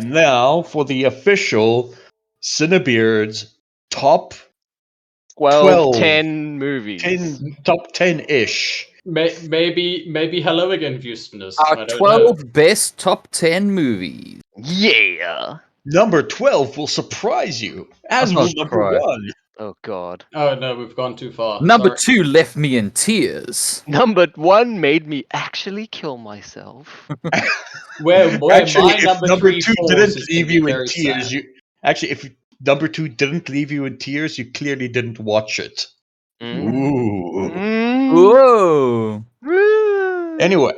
And now for the official CineBeards top 12, 10 movies. top 10-ish. Maybe Hello Again, Houstoners. I Our don't 12 best top 10 movies. Yeah. Number 12 will surprise you, as I'm will not number surprised. 1. Oh god. know. Oh no, we've gone too far. Number Sorry. 2 left me in tears. Number 1 made me actually kill myself. Where Actually, my if number number 3 2 falls didn't is leave gonna be you in very tears, sad. if number 2 didn't leave you in tears, you clearly didn't watch it. Ooh. Whoa. Anyway,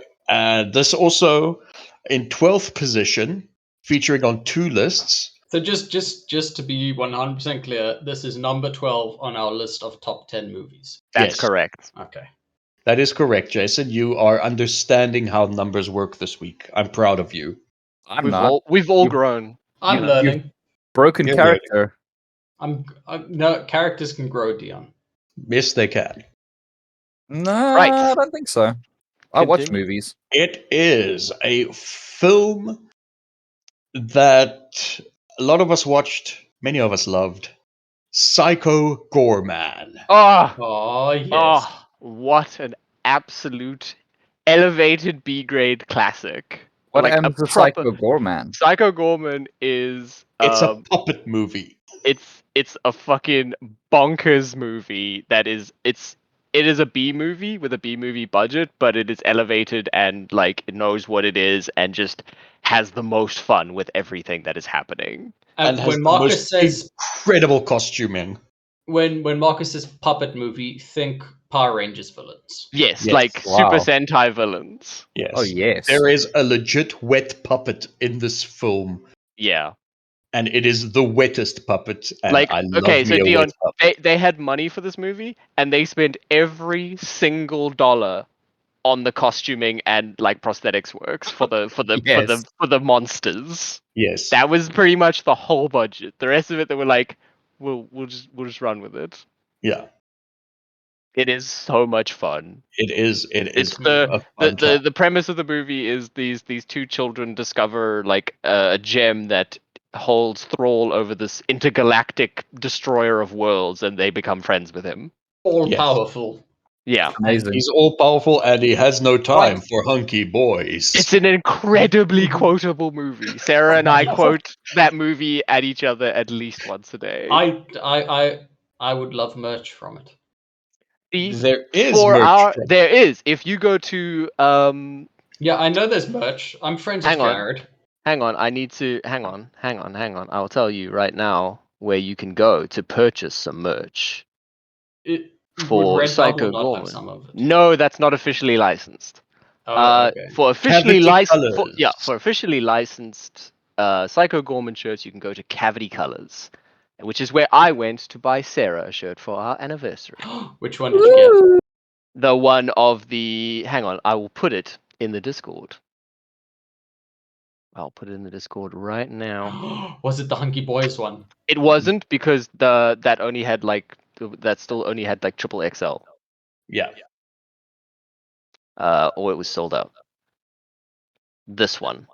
this also in 12th position, featuring on 2 lists. So just to be 100% clear, this is number 12 on our list of top 10 movies. That's Yes. correct. Okay. That is correct, Jason. You are understanding how numbers work this week. I'm proud of you. I'm not. We've all You- grown. I'm You- learning. Broken You're character. No, characters can grow, Dion. Yes, they can. No, Right. I don't think so. I watch Continue. movies. It is a film that a lot of us watched, many of us loved. Psycho Gorman. Oh, Oh yes. oh, what an absolute elevated B grade classic. What Like a happens to proper Psycho Gorman? Psycho Gorman is It's a puppet movie. it's a fucking bonkers movie that is it is a B movie with a B movie budget, but it is elevated and like it knows what it is and just has the most fun with everything that is happening. And has When the Marcus most says incredible costuming. when Marcus says puppet movie, think Power Rangers villains. Yes, Yes. like Wow. Super Sentai villains. Yes. Oh, yes. There is a legit wet puppet in this film, Yeah. and it is the wettest puppet. And Like I love okay, me so a Dion, wet puppet. they had money for this movie and they spent every single dollar on the costuming and like prosthetics works for Yes. the monsters. Yes. That was pretty much the whole budget. The rest of it, they were like, we'll just run with it. Yeah. It is so much fun. It is. It's A fun time. the premise of the movie is these two children discover like a gem that holds thrall over this intergalactic destroyer of worlds, and they become friends with him. All Yes. powerful. Yeah, Amazing. He's all powerful and he has no time for hunky boys. it's an incredibly quotable movie. Sarah and I quote that movie at each other at least once a day. I would love merch from it. There is merch. There is. If you go to Yeah, I know there's merch. I'm friends Hang with on. Jared. hang on, I need to hang on. I'll tell you right now where you can go to purchase some merch Would for Redbubble Psycho not have Gorman. some of it? No, that's not officially licensed. Oh, okay. For officially Cavity licensed, Colours. for officially licensed Psycho Gorman shirts, you can go to Cavity Colors, which is where I went to buy Sarah a shirt for our anniversary. Which one did you The one of the. Hang on, I will put it in the Discord. I'll put it in the Discord right now. get? Was it the Hunky Boys one? It wasn't because that only had like that still only had like triple XL. Yeah. Or it was sold out. This one.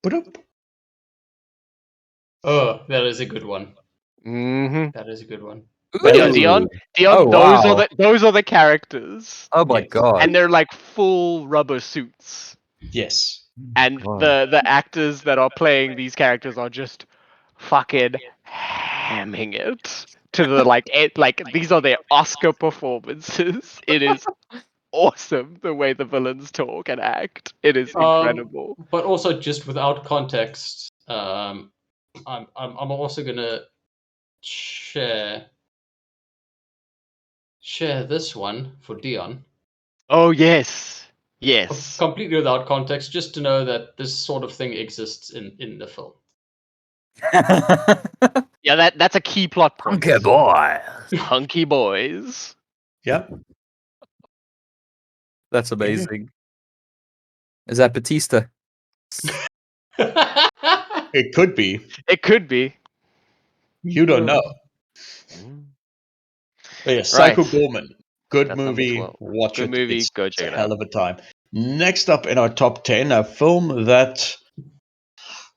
Ba-dum. Oh, that is a good one. Mm-hmm. That is a good one. But yeah, Ooh. Dion, Oh, wow. those are the characters, Oh my Yes. god. and they're like full rubber suits. Yes. And God. the actors that are playing these characters are just fucking hamming it to the like these are their Oscar performances. It is awesome the way the villains talk and act. It is incredible. But also, just without context, I'm also gonna share this one for Dion. Oh yes, yes. Completely without context, just to know that this sort of thing exists in the film. Yeah, that's a key plot point. Hunky boy. Hunky boys. Yeah. That's amazing. Is that Batista? It could be. It could be. You don't know. But yeah, Psycho Right. Gorman. Good That's number movie. 12. Watch Good it. movie, It's, go it's check a it hell out. of a time. Next up in our top 10, a film that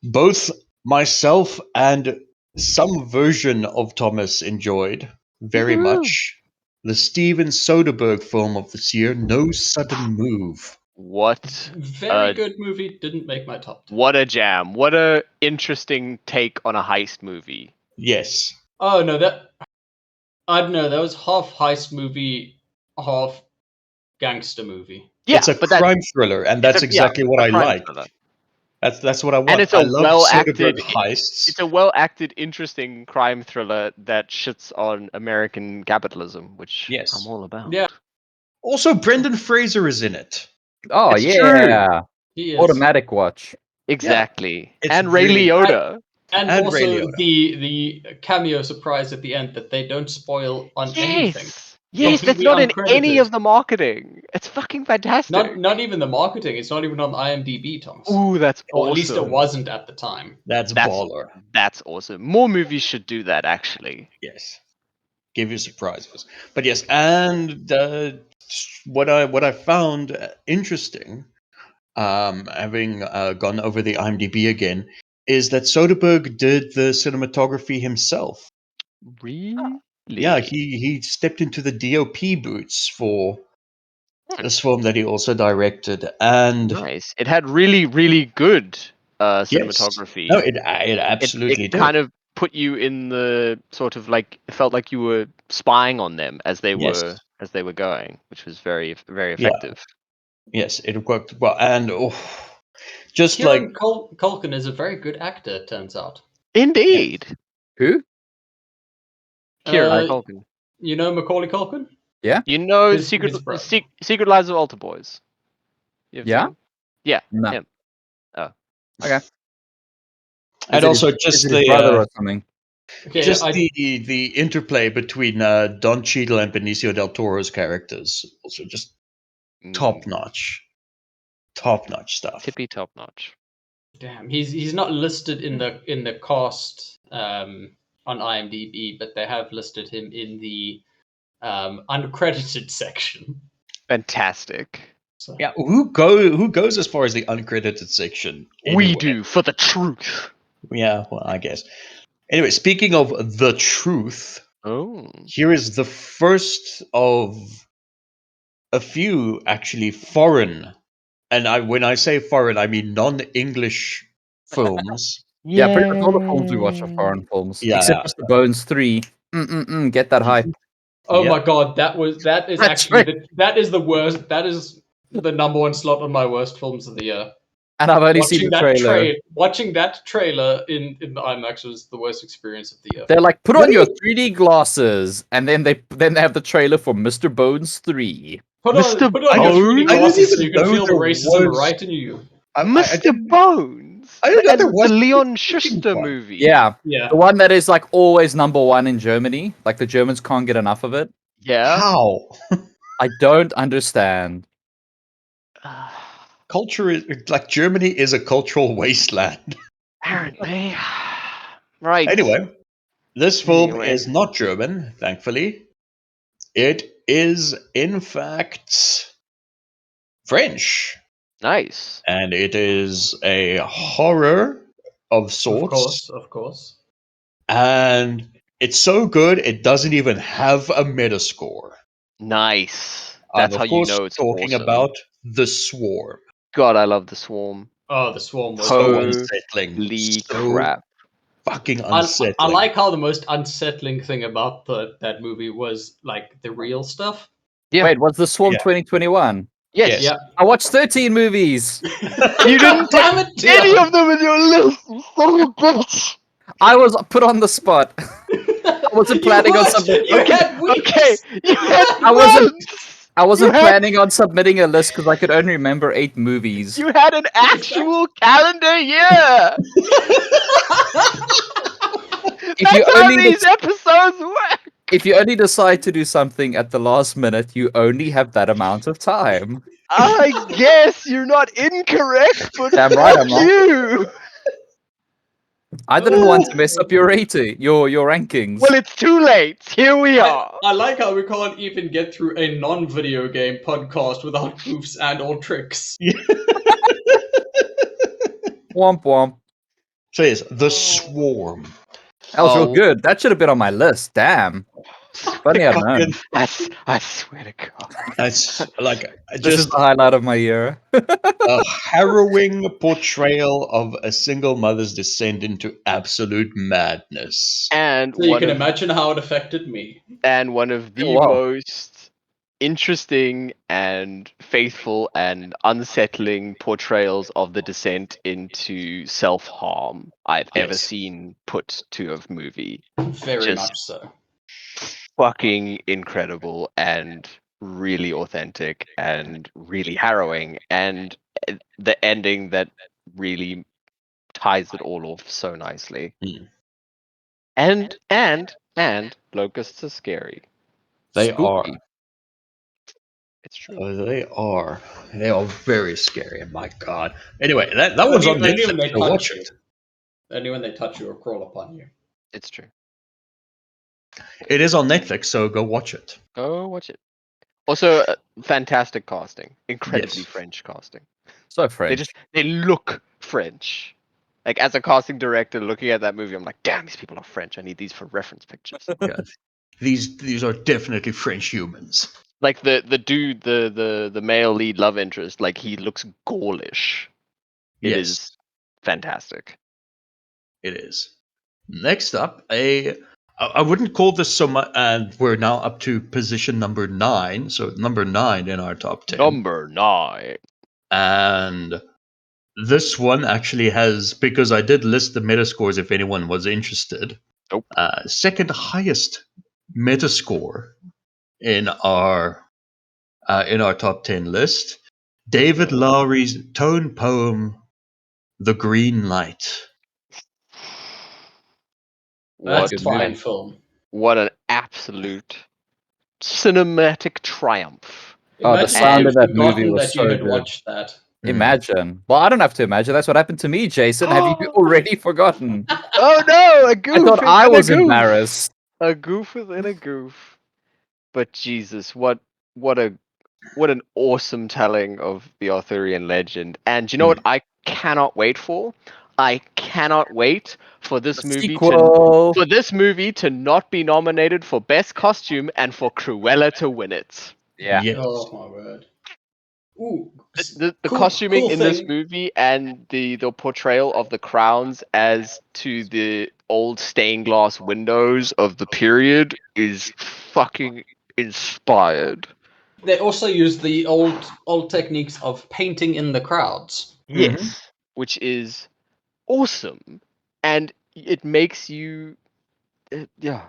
both myself and some version of Thomas enjoyed very Woohoo. much the Steven Soderbergh film of this year, No Sudden Move. What Very good movie. Didn't make my top 10. what a jam. What a interesting take on a heist movie. Yes. Oh no, I don't know. That was half heist movie, half gangster movie. Yeah, It's a but crime thriller, and that's exactly what I crime like. thriller. That's what I want. And it's I a love well Soderbergh acted heists. it's a well acted, interesting crime thriller that shits on American capitalism, which Yes. I'm all about. Yeah. Also, Brendan Fraser is in it. Oh It's yeah, He is. automatic watch. Exactly. it's and Ray really- Liotta. And And Ray also Liotta. the cameo surprise at the end that they don't spoil on anything. Yes, that's Completely not in any uncredited. of the marketing. It's fucking fantastic. Not even the marketing. It's not even on IMDb, Thomas. Ooh, that's Or awesome. at least it wasn't at the time. That's That's- baller. That's awesome. More movies should do that, actually. Yes, give you surprises. But yes, and what I found interesting, having gone over the IMDb again, is that Soderbergh did the cinematography himself. Really? Yeah, he stepped into the DOP boots for this film that he also directed, and Nice. It had really, really good cinematography. no, it absolutely it did. kind of put you in the sort of like, it felt like you were spying on them as they Yes. were going, which was very, very effective. Yes, it worked well, and just like Kieran Culkin is a very good actor, it turns out. Indeed. Who? Kieran Culkin. You know Macaulay Culkin? You know His Secret brother. Secret Lives of Altar Boys. You ever Yeah? seen him? Yeah. No. Him. and also just is it his brother the or something? Okay, just the interplay between Don Cheadle and Benicio del Toro's characters, also just top notch stuff. Tippy top notch. damn, he's not listed in the cast on IMDb, but they have listed him in the uncredited section. Fantastic. So. Yeah, who goes as far as the uncredited section? We anyway? do for the truth. Yeah, well, I guess. Anyway, speaking of the truth, Oh. here is the first of a few actually foreign, and when I say foreign, I mean non-English films. Yeah, pretty much all the films we watch are foreign films, Yeah. except Mr. Bones 3. Get that hype. Oh Yep. my god, that is That's actually right. that is the worst. That is the number one slot on my worst films of the year. And I've only seen the trailer. Watching that trailer in the IMAX was the worst experience of the year. They're like, put What on do your 3D glasses, and then they have the trailer for Mr. Bones 3. Put on Mr. your 3D Bones? glasses so you even can know feel the there racism was- right in you. I Mr. didn't- Bones. I didn't know there was the Leon such a fucking Schuster one. movie. Yeah, Yeah. the one that is like always number one in Germany. Like the Germans can't get enough of it. Yeah. How? I don't understand. Culture is like Germany is a cultural wasteland. Apparently. Right. Anyway, this film Anyway. is not German, thankfully. It is, in fact, French. Nice. And it is a horror of sorts. Of course. And it's so good, it doesn't even have a Metascore. Nice. I'm, That's of how you course, know it's talking awesome. about The Swarm. God, I love the Swarm. Oh, the Swarm was So Holy unsettling. So crap. fucking unsettling. I like how the most unsettling thing about that movie was like the real stuff. Yeah. Wait, was the Swarm Yeah. 2021? Yes. Yes. Yeah. I watched 13 movies. You didn't Damn it, any Dion. of them in your list, you son of a bitch. I was put on the spot. I wasn't planning on something. You had weeks. Okay. You had I wasn't- months. I wasn't You had- planning on submitting a list because I could only remember 8 movies. You had an actual calendar year. If That's you how only these episodes work. If you only decide to do something at the last minute, you only have that amount of time. I guess you're not incorrect, but Damn right I'm fuck not. you. I didn't want to mess up your rating, your rankings. Well, it's too late. Here we are. I like how we can't even get through a non-video game podcast without proofs and or tricks. Womp womp. So yes, The Swarm. That was real Oh. good. That should have been on my list. Damn. Funny I'd known. I swear to God. It's like This is just the highlight of my year. a harrowing portrayal of a single mother's descent into absolute madness. And So you one can of imagine how it affected me. the wow. most interesting and faithful and unsettling portrayals of the descent into self-harm I've ever Yes. seen put to a movie. Very Just much so. fucking incredible and really authentic and really harrowing, and the ending that really ties it all off so nicely. Mm. And locusts are scary. They Spooky. are. It's true. They are. They are very scary. My God. Anyway, that one's on Only when Netflix. they So watch touch you. it. Only when they touch you or crawl upon you. It's true. It is on Netflix, so go watch it. Go watch it. Also, fantastic casting. Incredibly Yes. French casting. So French. They look French. Like, as a casting director looking at that movie, I'm like, damn, these people are French. I need these for reference pictures. Yeah. These are definitely French humans. Like the dude, the male lead love interest, like he looks Gaulish. It Yes, is fantastic. it is. Next up, I wouldn't call this so much, and we're now up to position number 9. So number 9 in our top 10. Number 9. And this one actually has, because I did list the Metascores if anyone was interested. Nope. Second highest Metascore in our top 10 list. David Lowry's tone poem, "The Green Light." That's What a fine an film. what an absolute cinematic triumph. Oh, the Imagine sound if of you'd that movie forgotten was that you so had good. watched that. Imagine. Well, I don't have to imagine. That's what happened to me, Jason. Have you already forgotten? Oh no, a I goof thought I within a was goof. embarrassed. A goof within a goof. But Jesus, what an awesome telling of the Arthurian legend. And you know what I cannot wait for? I cannot wait for this movie Sequel. to not be nominated for best costume and for Cruella to win it. Yeah. Yes. Oh my word. Ooh, The cool, costuming cool in this thing. movie and the portrayal of the crowns as to the old stained glass windows of the period is fucking inspired. They also use the old techniques of painting in the crowds. Yes, which is awesome, and it makes you, yeah,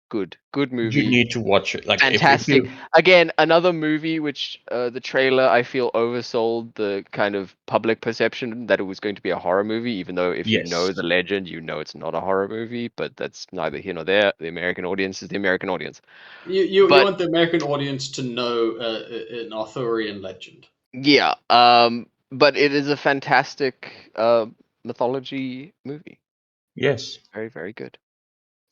good You movie. need to watch it. Like if Fantastic. you Again, another movie which the trailer I feel oversold the kind of public perception that it was going to be a horror movie, even though if you know yes. the legend, you know it's not a horror movie, but that's neither here nor there. The American audience is the American audience. You But want the American audience to know an Arthurian legend. yeah, but it is a fantastic mythology movie. Yes. Very, very good.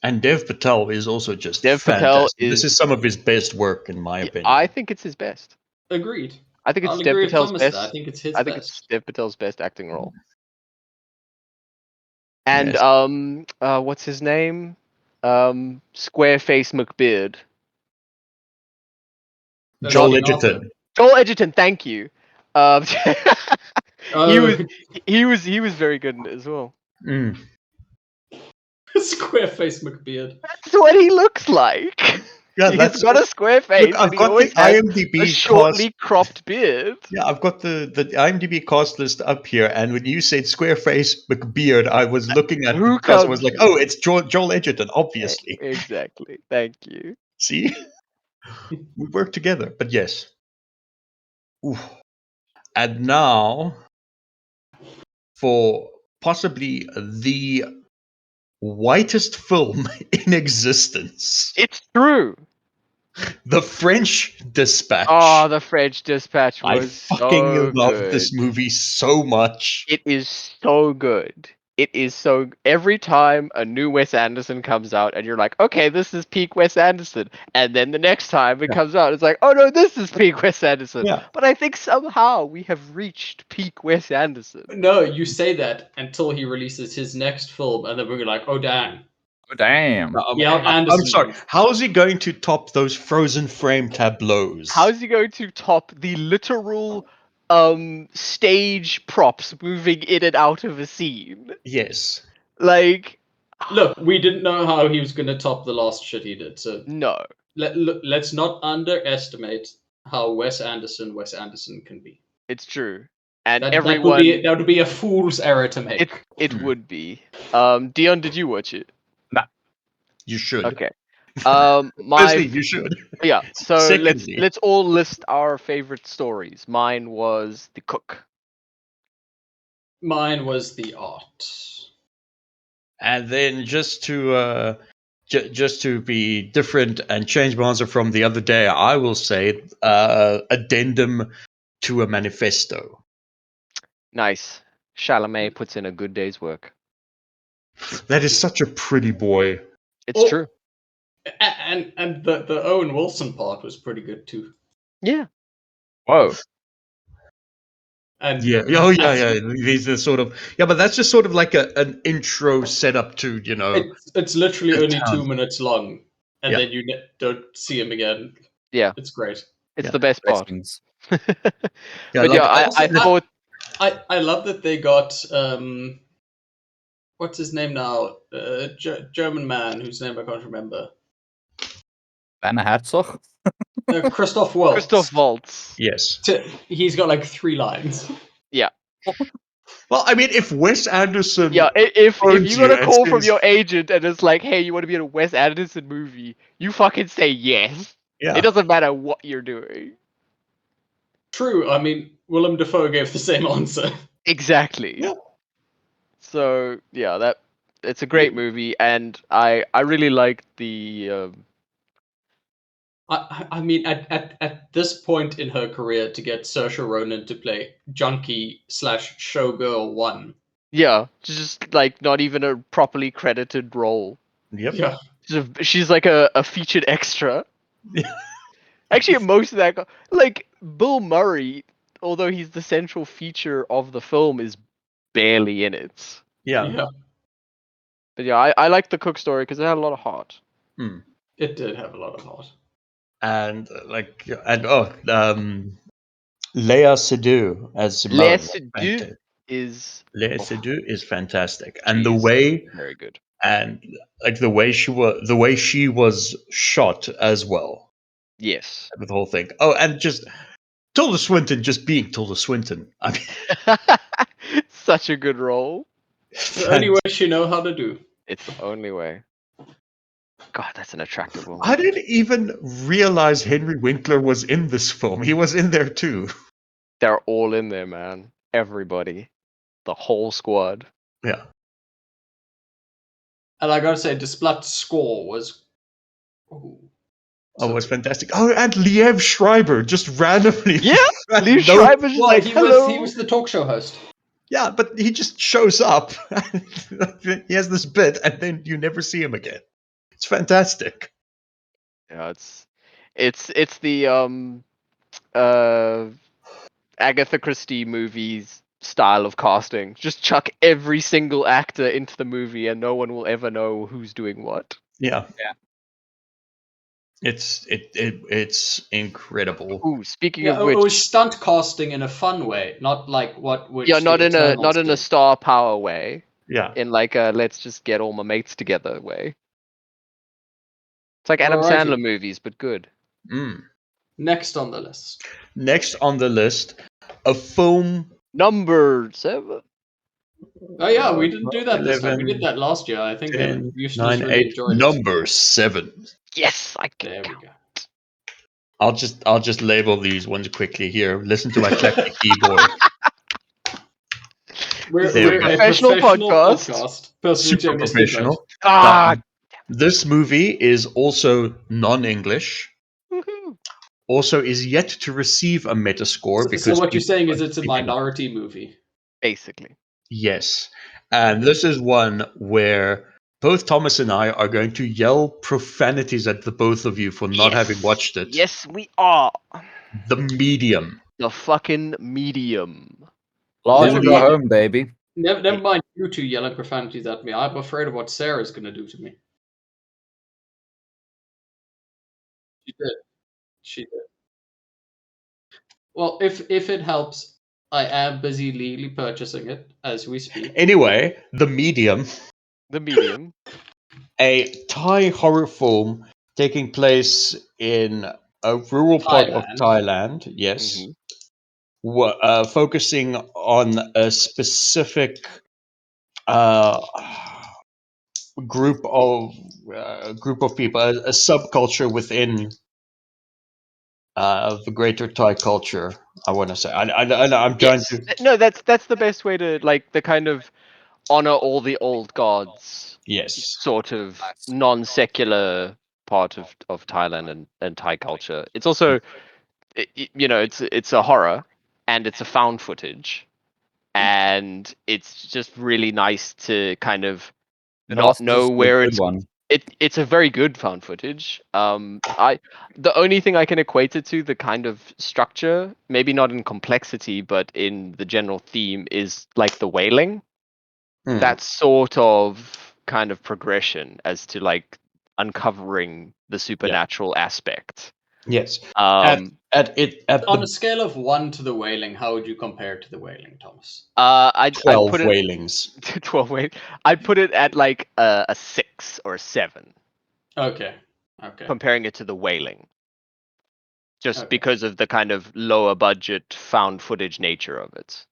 And Dev Patel is also just Dev Patel fantastic. This is is, some of his best work, in my I opinion. think it's his best. Agreed. I think it's I'll Dev agree with Patel's Thomas there. I best. think it's his I think it's best. Dev Patel's best acting role. And Yes. what's his name? Squareface McBeard. Joel King Edgerton. Arthur. Joel Edgerton, thank you. Um, Oh, he was very good in it as well. Mm. Squareface McBeard. That's what he looks like. Yeah, He's that's got a square face, Look, and I've he got the always has a IMDb shortly cast. cropped beard. Yeah, I've got the IMDb cast list up here, and when you said Squareface McBeard, I was looking at the Who cast and was comes? like, oh, it's Joel Edgerton, obviously. Exactly. Thank you. See, we work together. But yes. Oof. And now for possibly the whitest film in existence, It's true. The French Dispatch. Oh, the French Dispatch I was fucking so love this good. movie so much. It is so good. it is so. Every time a new Wes Anderson comes out, and you're like, okay, this is peak Wes Anderson, and then the next time it comes out, it's like, oh no, this is peak Wes Anderson. Yeah. But I think somehow we have reached peak Wes Anderson. No, you say that until he releases his next film, and then we're like, oh damn. Oh, damn. Yeah, I'm Anderson sorry. movie. How is he going to top those frozen frame tableaus? How is he going to top the literal stage props moving in and out of a scene? Yes. Like, Look, we didn't know how he was going to top the last shit he did, so no, let's not underestimate how Wes Anderson can be. it's true. And That everyone, would be a fool's error to make. it Hmm. would be. Dion, did you watch it? You should. Okay. Firstly, you should. Yeah. So Secondly- let's all list our favorite stories. Mine was The Cook. Mine was the art. And then just to be different and change my answer from the other day, I will say addendum to a manifesto. Nice. Chalamet puts in a good day's work. That is such a pretty boy. It's Oh. true. And the Owen Wilson part was pretty good too. Yeah. Whoa. And Yeah. Oh, yeah. These are sort of but that's just sort of like an intro setup to it's literally The only town. 2 minutes long, and Yeah. then you don't see him again. Yeah. It's great. It's Yeah. the best part. Blessings. Yeah, But like, yeah, I also- thought I love that they got what's his name now? German man whose name I can't remember. Werner Herzog? Christoph Waltz. Christoph Waltz. Yes. He's got like 3 lines. Well, I mean, if Wes Anderson, Yeah, if phones you got you a and call from says- your agent and it's like, hey, you want to be in a Wes Anderson movie, you fucking say yes. yeah, It doesn't matter what you're doing. True. I mean, Willem Dafoe gave the same answer. Exactly. Yeah. So yeah, it's a great movie, and I really like the I mean, at this point in her career, to get Saoirse Ronan to play junkie / showgirl 1. yeah, just like not even a properly credited role. yep, Yeah. She's like a featured extra. Yeah. Actually, most of that, like Bill Murray, although he's the central feature of the film, is barely in it. yeah. But yeah, I like the Cook story because it had a lot of heart. It did have a lot of heart. And Léa Seydoux as Simone. Léa Seydoux is Léa oh, Seydoux is fantastic, and the she's way very good. and like the way she was shot as well Yes. with the whole thing. Oh, and just Tilda Swinton just being Tilda Swinton. I mean, Such a good role. The only way she know how to do. It's the only way. God, that's an attractive woman. I didn't even realize Henry Winkler was in this film. He was in there too. They're all in there, man. Everybody. The whole squad. Yeah. And I gotta say, Desplat's score was. Ooh. Oh, it was fantastic. Oh, and Liev Schreiber just randomly. Yeah, had Liev no- Schreiber's just like, hello. he was the talk show host. Yeah, but he just shows up. He has this bit, and then you never see him again. It's fantastic. Yeah, it's the Agatha Christie movies style of casting. Just chuck every single actor into the movie and no one will ever know who's doing what. Yeah. Yeah. It's incredible. Ooh, speaking Yeah, of which, it was stunt casting in a fun way, not like which yeah, not the in Eternals a did. star power way, Yeah. in like a let's just get all my mates together way. It's like Adam Alrighty. Sandler movies, but good. Mm. Next on the list. Next on the list, a film. Number 7. Oh yeah, we didn't do that this time. 11, We did that last year. I think 10, Eustace 9, really 8, enjoyed it. number 7. Yes, I can There we count. go. I'll just label these ones quickly here. Listen to my clappy keyboard. We're There we a go. Professional podcast. Personally, Super Jamie Stickland. professional. Ah, This movie is also non-English. woohoo. Also is yet to receive a Metascore So because what you're people saying is are it's a sleeping. minority movie. Basically. Yes, And this is one where both Thomas and I are going to yell profanities at the both of you for not having watched it. Yes, we are. The Medium. The fucking Medium. Large Never or go mind. home, baby. Never mind you two yelling profanities at me. I'm afraid of what Sarah's going to do to me. She did. She did. Well, if it helps, I am busy legally purchasing it as we speak. Anyway, The Medium, The Medium. a Thai horror film taking place in a rural part of Thailand, yes, focusing on a specific uh, group of people, a subculture within the greater Thai culture. I want to say, I'm trying Yes. to, No, that's the best way to like the kind of honor all the old gods yes, sort of non-secular part of Thailand and Thai culture. It's also it's a horror and it's a found footage and it's just really nice to kind of It not also know just a where good one. it's a very good found footage. The only thing I can equate it to, the kind of structure, maybe not in complexity, but in the general theme, is like The Wailing. Hmm. That sort of kind of progression as to like uncovering the supernatural aspect. yes. Um, At On the a scale of 1 to The Wailing, how would you compare to The Wailing, Thomas? I'd 12 put it Wailings. 12. Wait, I'd put it at like a 6 or a 7, Okay. Okay. comparing it to The Wailing, just Okay. because of the kind of lower budget found footage nature of it.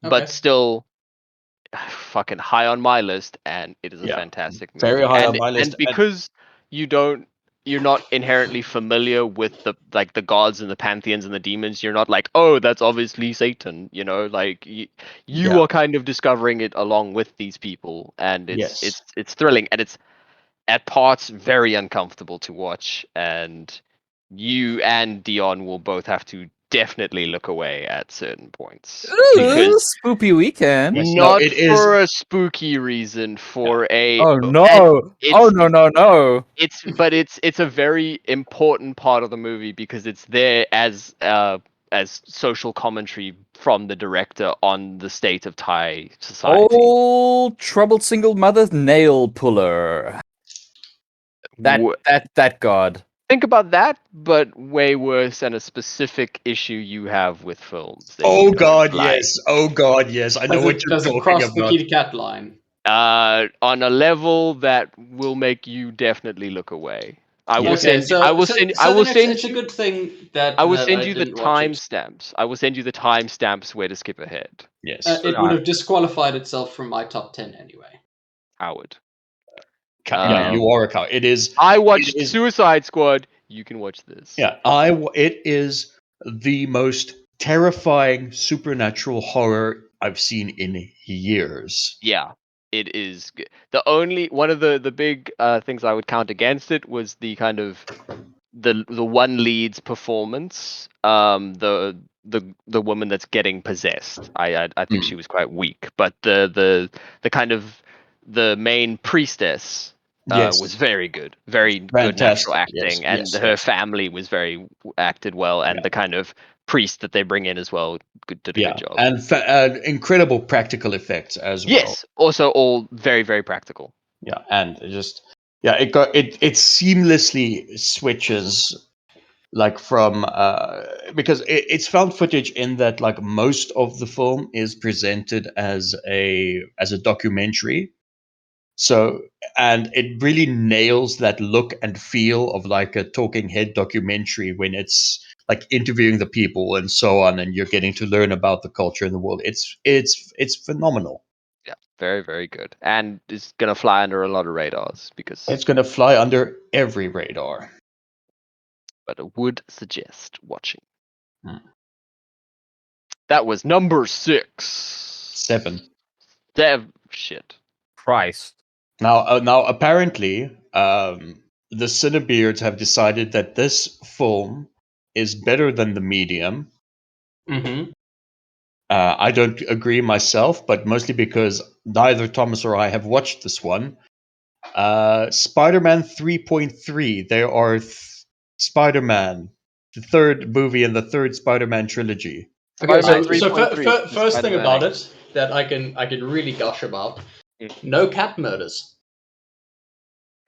But Okay. still, fucking high on my list, and it is a Yeah, fantastic very movie. high on And my list. and because you don't, you're not inherently familiar with the gods and the pantheons and the demons. You're not like, oh, that's obviously Satan. Like you Yeah. are kind of discovering it along with these people, and it's Yes. it's thrilling, and it's at parts very uncomfortable to watch, and you and Dion will both have to definitely look away at certain points Ooh, because spoopy weekend. Yes, no, not it is. for a spooky reason, for a Oh no! and Oh no! No! No! it's a very important part of the movie because it's there as social commentary from the director on the state of Thai society. Old troubled single mother nail puller. W- That god. Think about that, but way worse, and a specific issue you have with films that Oh you don't God, like. yes. Oh God, yes. I know what you're Does it talking cross the about. kitty cat line? On a level that will make you definitely look away. I will Yes. Okay, send. I will send. I will then send it's a you. good thing that I will that send I you the didn't watch it. timestamps. I will send you the timestamps where to skip ahead. Yes. It would have disqualified itself from my top 10 anyway. Howard. Yeah, you are a cow. It is. I It watched is. Suicide Squad. You can watch this. Yeah, it is the most terrifying supernatural horror I've seen in years. Yeah, it is. The only one of the big things I would count against it was the kind of the one lead's performance. The woman that's getting possessed. I think she was quite weak, but the kind of the main priestess Yes, was very good, very good natural fantastic. Yes, acting, and yes, her yes. family was very acted well, and Yeah. the kind of priest that they bring in as well did a Yeah, good job. and incredible practical effects as well. Yes, also all very very practical. Yeah, and it seamlessly switches like from because it's found footage in that like most of the film is presented as a documentary. So, and it really nails that look and feel of like a talking head documentary when it's like interviewing the people and so on, and you're getting to learn about the culture in the world. It's phenomenal. Yeah, very very good, and it's gonna fly under a lot of radars because. It's going to fly under every radar. But I would suggest watching. Hmm. That was number 6. 7. Shit. Christ. Now apparently, the CineBeards have decided that this film is better than The Medium, Mm-hmm. I don't agree myself, but mostly because neither Thomas or I have watched this one. Spider-Man 3.3. There are Spider-Man, the third movie in the third Spider-Man trilogy. Okay, Spider-Man so 3.3, first thing about Spider-Man. it that I can really gush about: Mm. no cat murders.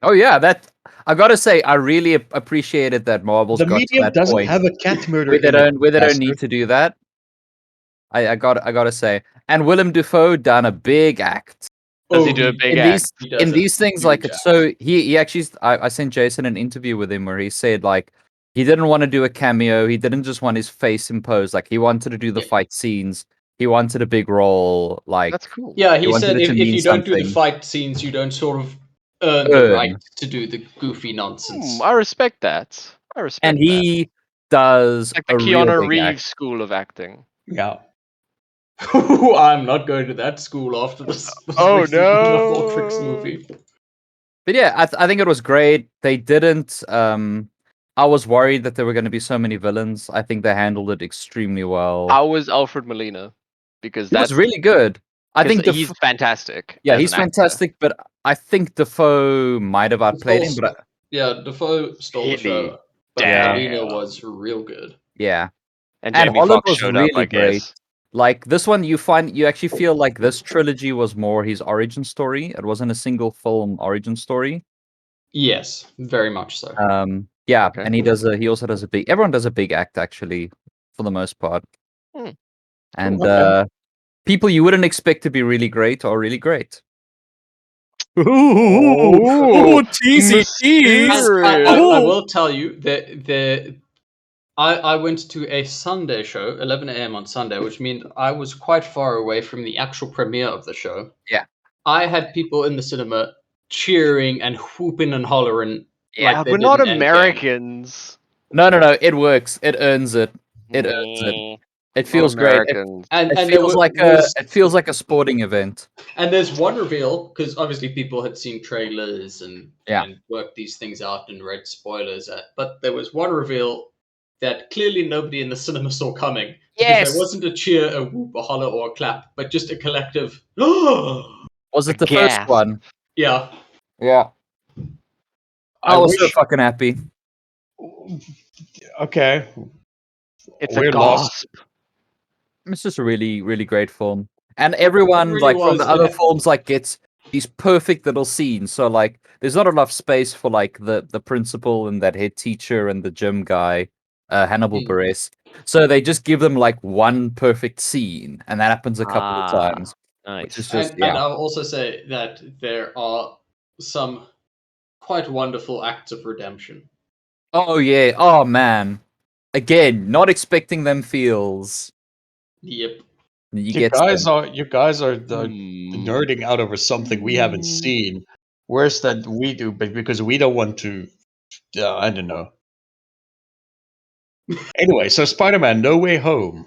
Oh yeah, that I gotta say, I really appreciated that Marvel's The got to medium that doesn't point have a cat murder where they in it. don't need bastard. to do that. I gotta say, and Willem Dafoe done a big act Does he do a big in act? these things. Like it's so he actually I sent Jason an interview with him where he said like he didn't want to do a cameo. He didn't just want his face imposed. Like he wanted to do the fight scenes. He wanted a big role. Like That's cool. Yeah, he he wanted said it to if mean you don't do the something. fight scenes, you don't sort of earn the right to do the goofy nonsense. I respect that. I respect And that. he does Like the a real Keanu big act. Reeves school of acting. Yeah. I'm not going to that school after this. Oh, recent Matrix no. movie. But yeah, I think it was great. They didn't. I was worried that there were going to be so many villains. I think they handled it extremely well. How was Alfred Molina? Because He was that's really good. I think he's fantastic. yeah, as he's an actor. fantastic. But I think Defoe might have outplayed him. But Yeah, Defoe stole the Really? show, but Yeah. Molina was real good. yeah, And and Jamie Holland Foxx was showed really up, I great. guess. Like this one, you actually feel like this trilogy was more his origin story. It wasn't a single film origin story. Yes, very much so. Yeah, Okay. and he also does a big. Everyone does a big act actually, for the most part. Hmm. And Okay. people you wouldn't expect to be really great are really great. Oh, And I mysterious. will tell you that I went to a Sunday show, 11 a.m. on Sunday, which meant I was quite far away from the actual premiere of the show. Yeah. I had people in the cinema cheering and whooping and hollering like they We're did not in Endgame. Americans. No, it works. It earns it. It earns it. It feels great. Americans. And It there feels like was it feels like a sporting event. and there's one reveal because obviously people had seen trailers and worked these things out and read spoilers. But there was one reveal that clearly nobody in the cinema saw coming because there wasn't a cheer, a whoop, a holler, or a clap, but just a collective. Was it the first gasp. one? Yeah. Yeah. I was so fucking happy. Okay. It's We're a lost. gasp. It's just a really, really great film. And everyone, really like from was, the other and- films, like gets these perfect little scenes. So like there's not enough space for like the principal and that head teacher and the gym guy, Hannibal Buress. So they just give them like one perfect scene, and that happens a couple of times. Nice. Which is just and I'll also say that there are some quite wonderful acts of redemption. Oh yeah. Oh man. Again, not expecting them feels. Yep. You You get guys them. are nerding out over something we haven't seen. Worse than we do, but because we don't want to. I don't know. Anyway, so Spider-Man: No Way Home.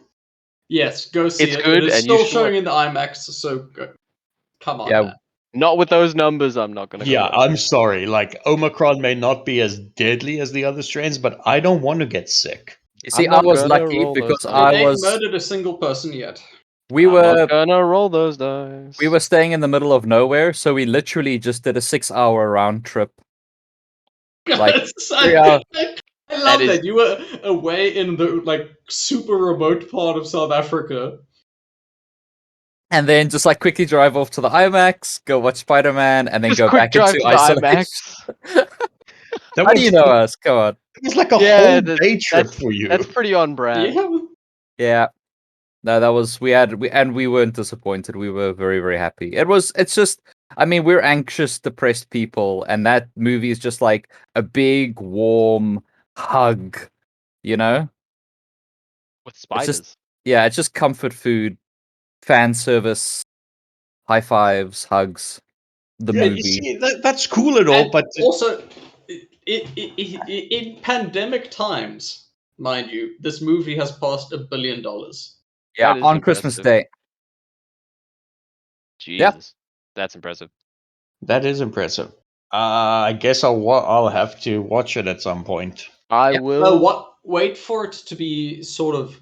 Yes, go see It's it. good, It is and you still should showing watch in the IMAX, so come on, Yeah. man. Not with those numbers, I'm not gonna go. Yeah, there. I'm sorry. Like Omicron may not be as deadly as the other strains, but I don't want to get sick. You see, I'm I not was gonna lucky roll those because dice. I It ain't was. murdered a single person yet. We I'm were not gonna roll those dice. we were staying in the middle of nowhere, so we literally just did a 6-hour round trip. Like I love is- that. You were away in the like super remote part of South Africa. and then just like quickly drive off to the IMAX, go watch Spider-Man, and then Just go quick back drive into to the isolation. IMAX. That How do you know us? Come on. It was like a Yeah, whole day trip for you. That's pretty on brand. Yeah. Yeah. No, that was we weren't disappointed. We were very, very happy. It's just I mean, we're anxious, depressed people, and that movie is just like a big, warm hug, you know? With It's spiders. just yeah, it's just comfort food, fan service, high fives, hugs, the Yeah, you movie. see, that's cool and all, And but also, in pandemic times, mind you, this movie has passed $1 billion. Yeah, That is on Christmas impressive. Day. Jesus, that's impressive. that is impressive. I guess I'll have to watch it at some point. I Yep. will. Well, wait for it to be sort of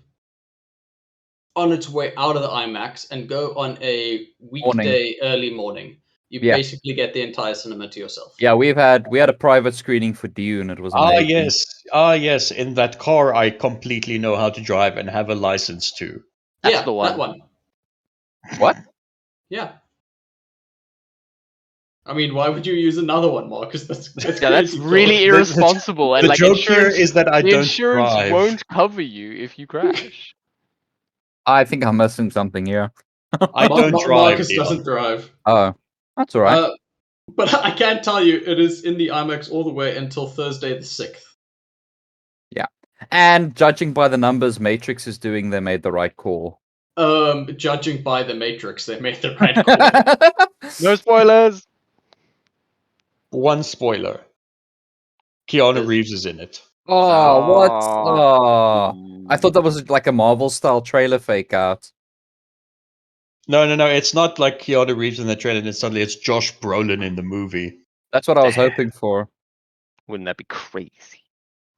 on its way out of the IMAX and go on a weekday early morning, you basically get the entire cinema to yourself. Yeah, we had a private screening for Dune. It was amazing. Yes. In that car, I completely know how to drive and have a license too. That's the one. That one. What? Yeah. I mean, why would you use another one, Marcus? That's that's really irresponsible. And the like joke here is that I the don't insurance drive. won't cover you if you crash. I think I'm missing something here. I don't drive. Marcus Dion. doesn't drive. Oh, that's all right. But I can tell you, it is in the IMAX all the way until Thursday the 6th. Yeah. And judging by the numbers Matrix is doing, they made the right call. Judging by the Matrix, they made the right call. No spoilers. One spoiler. Keanu Reeves is in it. Oh, what? Oh, I thought that was like a Marvel-style trailer fake out. No. It's not like Keanu Reeves in the trailer, and suddenly it's Josh Brolin in the movie. That's what I was hoping for. Wouldn't that be crazy?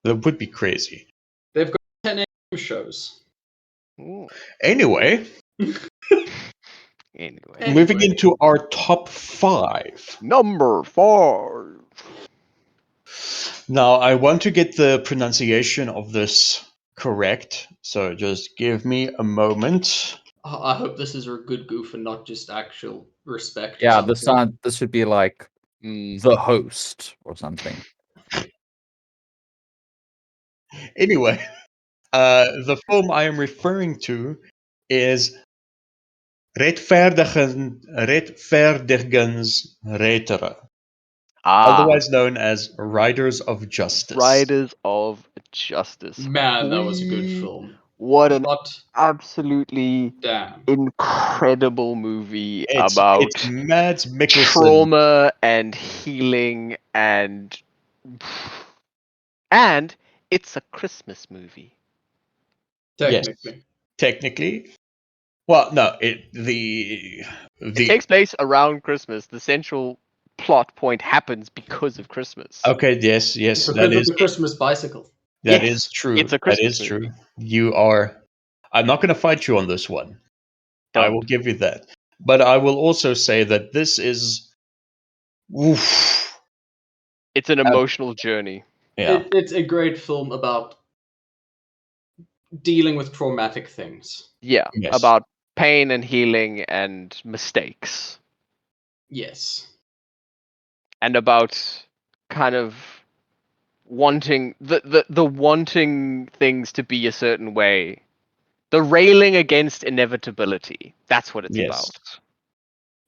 That would be crazy. They've got 10 AM shows. Ooh. Anyway, Anyway, moving into our top 5. number 4. Now, I want to get the pronunciation of this correct, so just give me a moment. I hope this is a good goof and not just actual respect. Yeah, this should be like the host or something. Anyway, the film I am referring to is Rechtvaardigens otherwise known as Riders of Justice. Riders of Justice. Man, that was a good film. What an absolutely incredible movie about it's Mads Mikkelsen. Trauma and healing and it's a Christmas movie. Technically. Yes, technically. Well, no, it takes place around Christmas. The central plot point happens because of Christmas. Okay, yes, Because that of is the Christmas bicycle. That is true. It's a Christmas That is movie. true. You are. I'm not going to fight you on this one. I will give you that. But I will also say that this is. Oof. It's an emotional journey. Yeah. It's a great film about dealing with traumatic things. Yeah, Yes. about pain and healing and mistakes. Yes. And about kind of wanting the wanting things to be a certain way. The railing against inevitability. That's what it's about.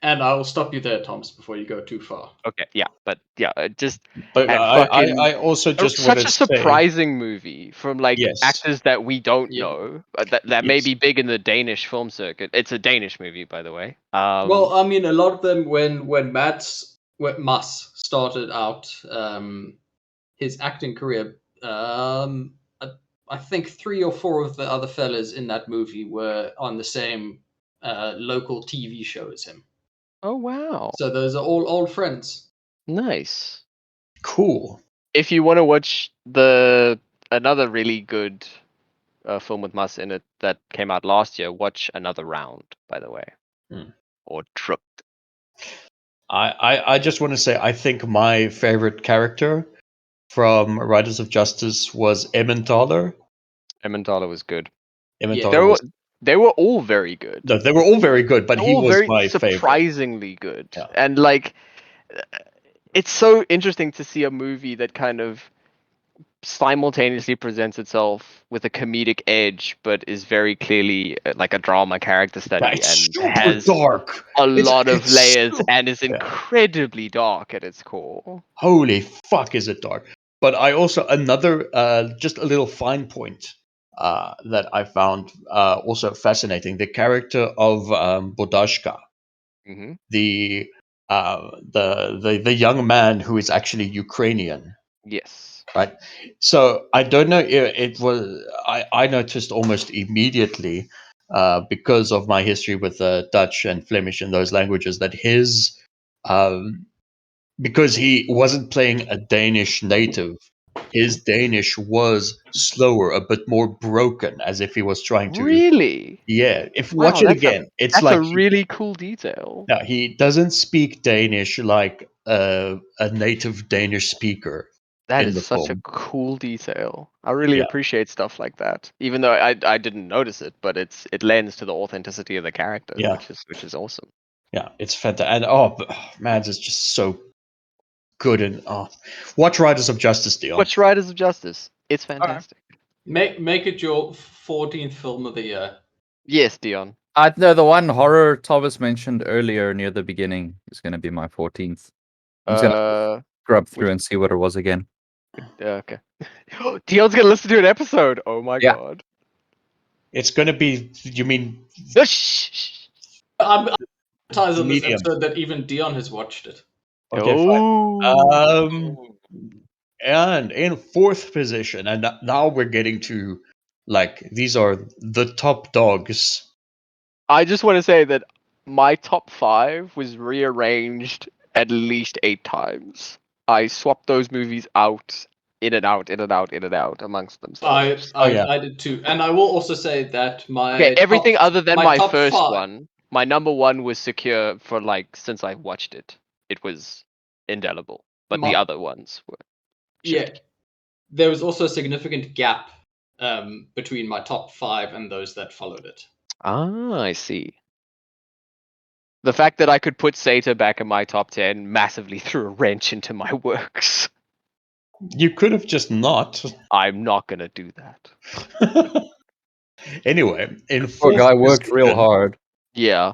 And I will stop you there, Thomas, before you go too far. Okay, yeah, but yeah, just. But I also just want such to a say, surprising movie from like Yes. actors that we don't Yeah. know that may Yes. be big in the Danish film circuit. It's a Danish movie, by the way. Well, I mean, a lot of them when Mas started out his acting career, I think 3 or 4 of the other fellas in that movie were on the same local TV show as him. Oh wow, So those are all old friends. nice. cool. If you want to watch another really good film with Mas in it that came out last year, watch Another Round, by the way, or Truck. I just want to say, I think my favorite character from Riders of Justice was Emmentaler. Emmentaler was good. Emmentaler They were all very good. No, they were all very good, but They're he all was very my favorite. surprisingly good. Yeah. And like, it's so interesting to see a movie that kind of simultaneously presents itself with a comedic edge, but is very clearly like a drama character study It's and super has dark. a lot of It's layers super- and is incredibly dark at its core. Holy fuck, is it dark? But I also another just a little fine point that I found also fascinating. The character of Bodashka, Mm-hmm. the young man who is actually Ukrainian. Yes. Right. So I don't know if it was. I noticed almost immediately because of my history with Dutch and Flemish and those languages that his because he wasn't playing a Danish native, his Danish was slower, a bit more broken, as if he was trying to. Really? Yeah, if Wow, watch it again, it's That's like a really cool detail. no, he doesn't speak Danish like a native Danish speaker. That in is the such a film. cool detail. I really Yeah. appreciate stuff like that. Even though I didn't notice it, but it lends to the authenticity of the character, Yeah. which is awesome. Yeah, it's fantastic. And man, it's just so good. And watch Riders of Justice, Dion. Watch Riders of Justice. It's fantastic. Make it your 14th film of the year. Yes, Dion. I know the one horror Thomas mentioned earlier near the beginning is going to be my 14th. I'm just gonna scrub through and see what it was again. Okay. Dion's gonna listen to an episode. Oh my god. It's gonna be. You mean? Shh. I'm advertising on this Medium. episode that even Dion has watched it. Okay, fine. And in fourth position, and now we're getting to these are the top dogs. I just want to say that my top 5 was rearranged at least 8 times. I swapped those movies out, in and out amongst themselves. I did too, and I will also say that everything other than my top first 5, one, my number 1 was secure for since I watched it. It was indelible, but the other ones were. Yeah, there was also a significant gap between my top 5 and those that followed it. Ah, I see. The fact that I could put Sata back in my top 10 massively threw a wrench into my works. You could have just not. I'm not gonna do that. Anyway, in Poor fourth guy worked position, real hard. Yeah.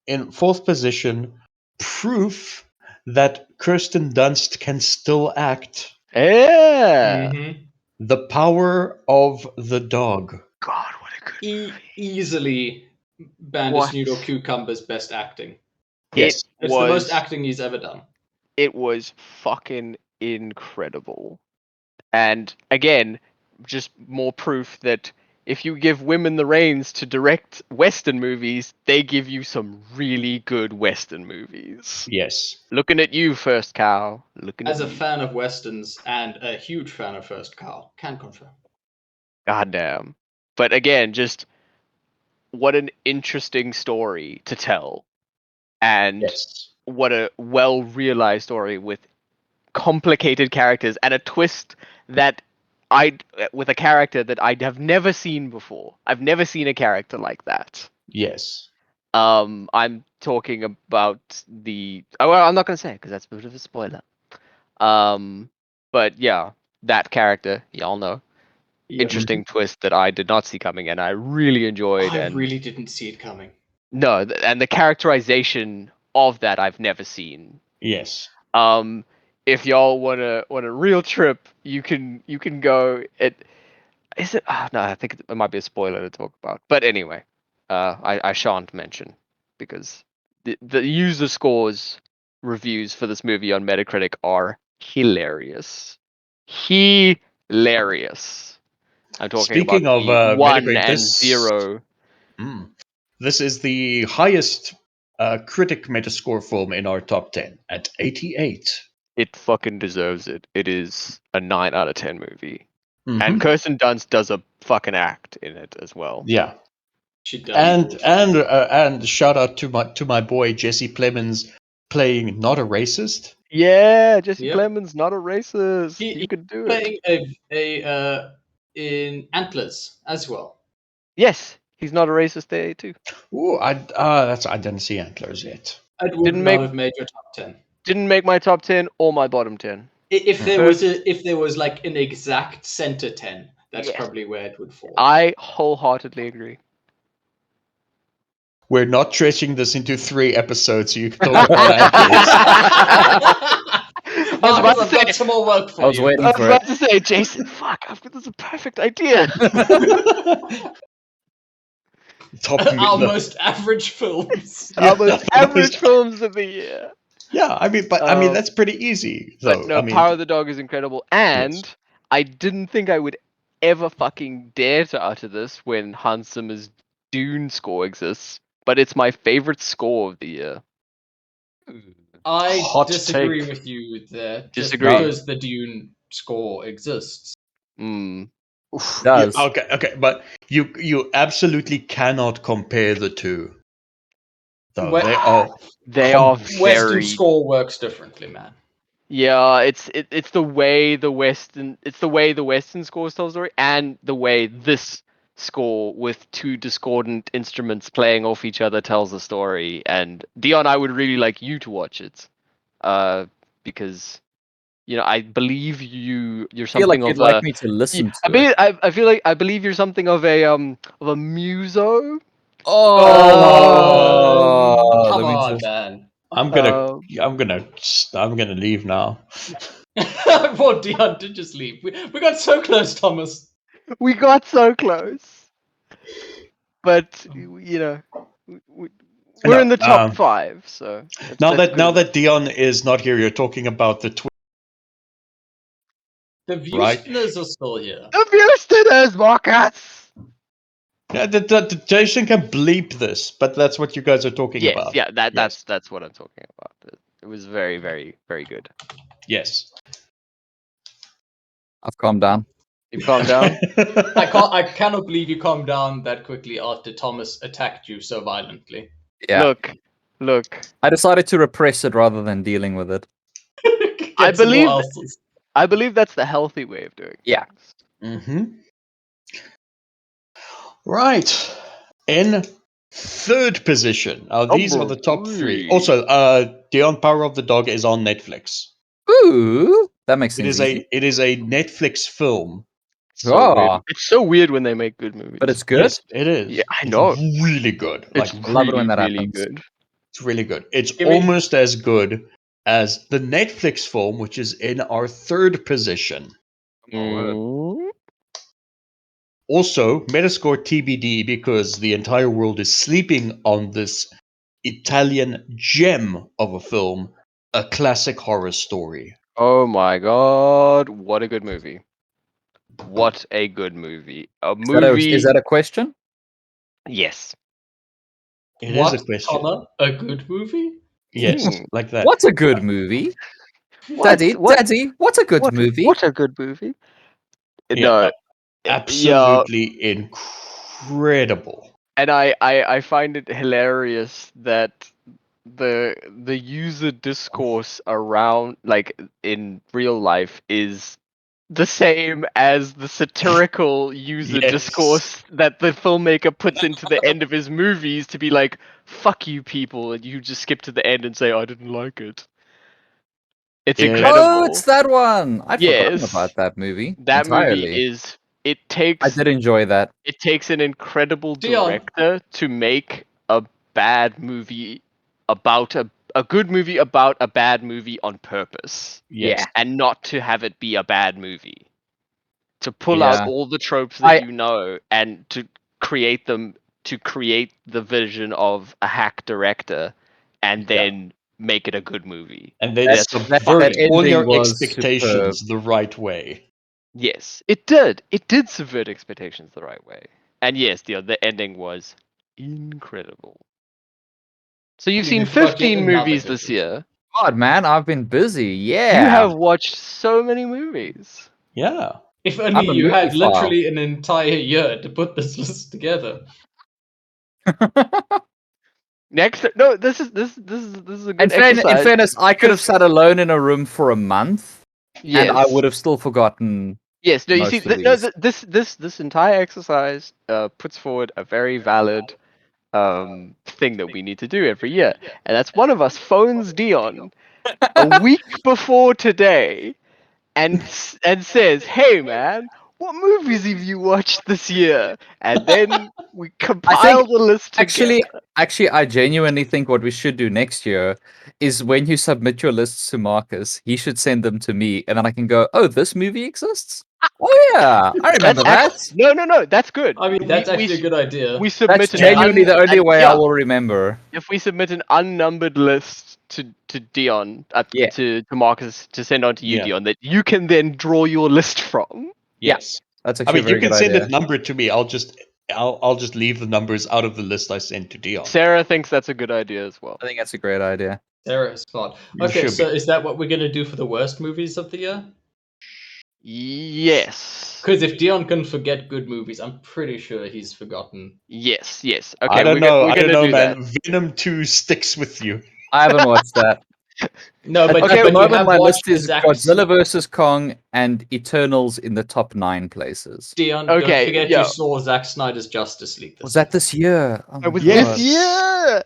In fourth position, proof that Kirsten Dunst can still act. Yeah. The Power of the Dog. God, what a good Easily Bandersnatch or Cucumber's best acting. Yes. It's the most acting he's ever done. It was fucking incredible. And again, just more proof that if you give women the reins to direct Western movies, they give you some really good Western movies. Yes. Looking at you, First Cow. As a fan of Westerns and a huge fan of First Cow, can confirm. Goddamn. But again, just what an interesting story to tell. And what a well realized story with complicated characters and a twist that with a character that I have never seen before. I've never seen a character like that. Yes. I'm talking about I'm not gonna say it because that's a bit of a spoiler. But yeah, that character, y'all know. Interesting twist that I did not see coming, and I really enjoyed. I really didn't see it coming. No, and the characterization of that I've never seen. Yes. If y'all want a real trip, you can go. Is it? No, I think it might be a spoiler to talk about. But anyway, I shan't mention because the user scores reviews for this movie on Metacritic are hilarious. Hilarious. I'm talking Speaking about of 1 Metacritic, and 0. This is the highest critic Metascore film in our top 10 at 88. It fucking deserves it. It is a 9 out of 10 movie. And Kirsten Dunst does a fucking act in it as well. Yeah. She does. And shout out to my boy Jesse Plemons playing not a racist. Yeah, Jesse Plemons, not a racist. He could do it. Playing in Antlers as well. Yes, he's not a racist there too. Ooh, I didn't see Antlers yet. It would not have made your top 10. Didn't make my top 10 or my bottom 10. If there was like an exact center 10, that's probably where it would fall. I wholeheartedly agree. We're not stretching this into 3 episodes, so you can talk about that. I've got some more work for you. I was waiting for it. I was about to say, Jason, fuck, this is a perfect idea. Our most average films. Our most average films of the year. Yeah, I mean, that's pretty easy. But no, Power of the Dog is incredible, and I didn't think I would ever fucking dare to utter this when Hans Zimmer's Dune score exists, but it's my favorite score of the year. I disagree with you there. Just Disagree. because the Dune score exists. Mm. Does. Okay, but you absolutely cannot compare the two. Though Well, They are Western very. score works differently, man. Yeah, it's the way the Western scores tell the story, and the way this score with two discordant instruments playing off each other tells the story. And Dion, I would really like you to watch it, because I believe you're I feel something like you'd of like a. me to listen to I it. mean, I believe you're something of a muso. Oh, Come let me on, just. man. I'm gonna leave now. Poor Dion did just leave. We got so close, Thomas. We got so close, but we're No, in the top 5, so now that's good. that Dion is not here, you're talking about the The right? Viewsters are still here. The Viewsters, Marcus! Yeah, Jason can bleep this, but that's what you guys are talking Yes, about. yeah, Yes. that's what I'm talking about. It was very, very, very good. Yes. I've calmed down. You've calmed down? I cannot believe you calmed down that quickly after Thomas attacked you so violently. Yeah. Look. I decided to repress it rather than dealing with it. Get some more ulcers. I believe that's the healthy way of doing Yeah. things. Mm-hmm. Right. In third position. Now these are the top 3. Also, Dion Power of the Dog is on Netflix. Ooh, that makes It things is easy. it is a Netflix film. So weird. Oh, It's so weird when they make good movies. but it's good. Yes, it is. Yeah, I It's know. really good. It's I love it when that really happens. good. It's really good. It's Give me- almost as good as the Netflix film, which is in our third position. Mm. Also, Metascore TBD because the entire world is sleeping on this Italian gem of a film, a classic horror story. Oh my god, what a good movie. What a good movie. A movie. Is that a question? Yes. It What, is a question. comma, a good movie? Yes, Hmm. like that. What's a good movie? Daddy, what's a good movie? What a good movie. Yeah, No. Yeah. absolutely incredible. And I find it hilarious that the user discourse around, like, in real life is the same as the satirical user Yes. discourse that the filmmaker puts into the end of his movies to be like, fuck you people, and you just skip to the end and say, I didn't like it. It's Yeah. incredible. Oh, it's that one. I'd forgotten Yes. about that movie That entirely. movie is I takes did enjoy that. it takes an incredible Dion. director to make a bad movie about a good movie about a bad movie on purpose. Yes. Yeah. And not to have it be a bad movie. To pull Yeah. out all the tropes that you know and to create them, to create the vision of a hack director and then make it a good movie. And then That's subvert that all ending your was expectations the right way. Yes, it did. It did subvert expectations the right way. And yes, the ending was incredible. So you've seen We've got yet 15 another movies good this movie. year. God, man, I've been busy. Yeah. You have watched so many movies. Yeah. If only I'm a you had movie file. literally an entire year to put this list together. Next, no, this is a good exercise. In fairness, I could have because- sat alone in a room for a month, Yes. and I would have still forgotten. Yes, no, you see, most of these. this entire exercise puts forward a very valid thing that we need to do every year, and that's one of us phones Dion a week before today and says, "Hey, man, what movies have you watched this year?" And then we compile the list together. Actually, I genuinely think what we should do next year is when you submit your lists to Marcus, he should send them to me, and then I can go, "Oh, this movie exists? Oh yeah, I remember that." No, that's good. I mean, that's actually a good idea. We submit That's genuinely the only way I will remember. If we submit an unnumbered list to Dion, Yeah. to Marcus to send on to you, Yeah. Dion, that you can then draw your list from. Yes. That's I actually mean, a very you can good send idea. it numbered to me. I'll just leave the numbers out of the list I send to Dion. Sarah thinks that's a good idea as well. I think that's a great idea. Sarah is smart. You Okay, should so be. is that what we're gonna do for the worst movies of the year? Yes. Because if Dion can forget good movies, I'm pretty sure he's forgotten. Yes. Okay, I don't know. We're I don't gonna know, do man. that. Venom 2 sticks with you. I haven't watched that. No, At but, Okay, the but you moment, have my watched list is Zack Godzilla vs Kong and Eternals in the top 9 places. Dion, Okay, don't forget yo. you saw Zack Snyder's Justice League Was this year. that this year? Oh It my was Yes. this year.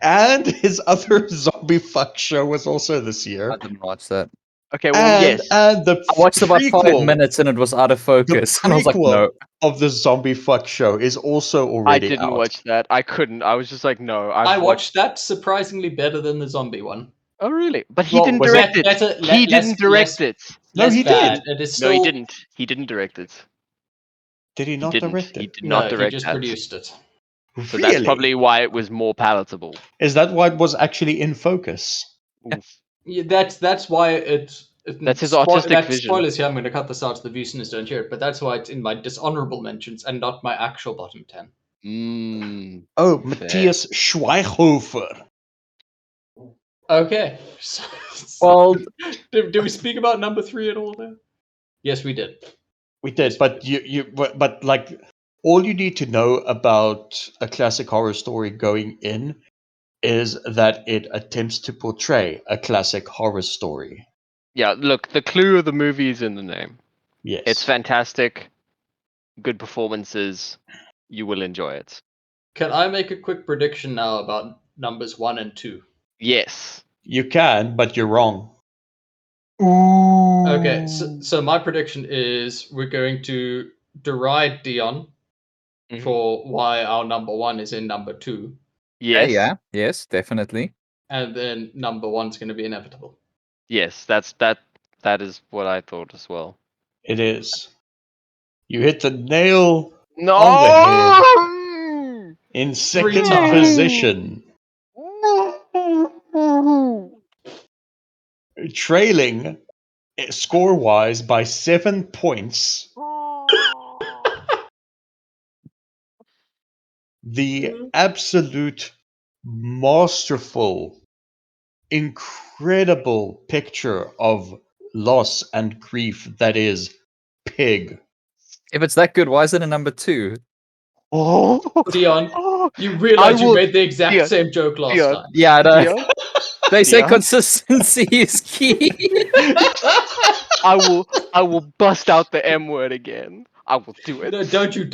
And his other zombie fuck show was also this I year. didn't watch that. Okay, well, And yes. the I watched about 5 prequel, minutes and it was out of the focus. And I was like, no. prequel of the zombie fuck show is also I already didn't out. watch that. I couldn't. I was just like, no. I watched that surprisingly better than the zombie one. Oh, really? But he Well, didn't was direct it it. better- He le- less- didn't direct less- it. No, Less he bad. did. It is No, still... he didn't. He didn't direct it. Did he He not didn't. direct He it? did No, not he direct just that. produced it. So that's Really? probably why it was more palatable. Is that why it was actually in focus? Oof. Yeah, that's why That's his artistic vision. Spoilers here. I'm going to cut this out so the viewers don't hear it. But that's why it's in my dishonorable mentions and not my actual bottom 10. Oh, Fair. Matthias Schweighöfer. Okay. Well, did we speak about number 3 at all there? Yes, we did. We did, but but like all you need to know about a classic horror story going in is that it attempts to portray a classic horror story. Yeah, look, the clue of the movie is in the name. Yes. It's fantastic. Good performances. You will enjoy it. Can I make a quick prediction now about numbers 1 and 2? Yes. You can, but you're wrong. Ooh. Okay, so my prediction is we're going to deride Dion Mhm. for why our number 1 is in number 2, Yes. yeah, yes, definitely. and then number 1's going to be inevitable. Yes, that is what I thought as well. It is. You hit the nail No. on the head. In second times. position, trailing score-wise by 7 points, the absolute masterful, incredible picture of loss and grief that is Pig. If it's that good, why is it a number 2? Dion, you realize you made the exact Dion, same joke last Dion. time. Yeah, I know. Dion, They say Dion. consistency is key. I will bust out the M word again. I will do it. No, don't you.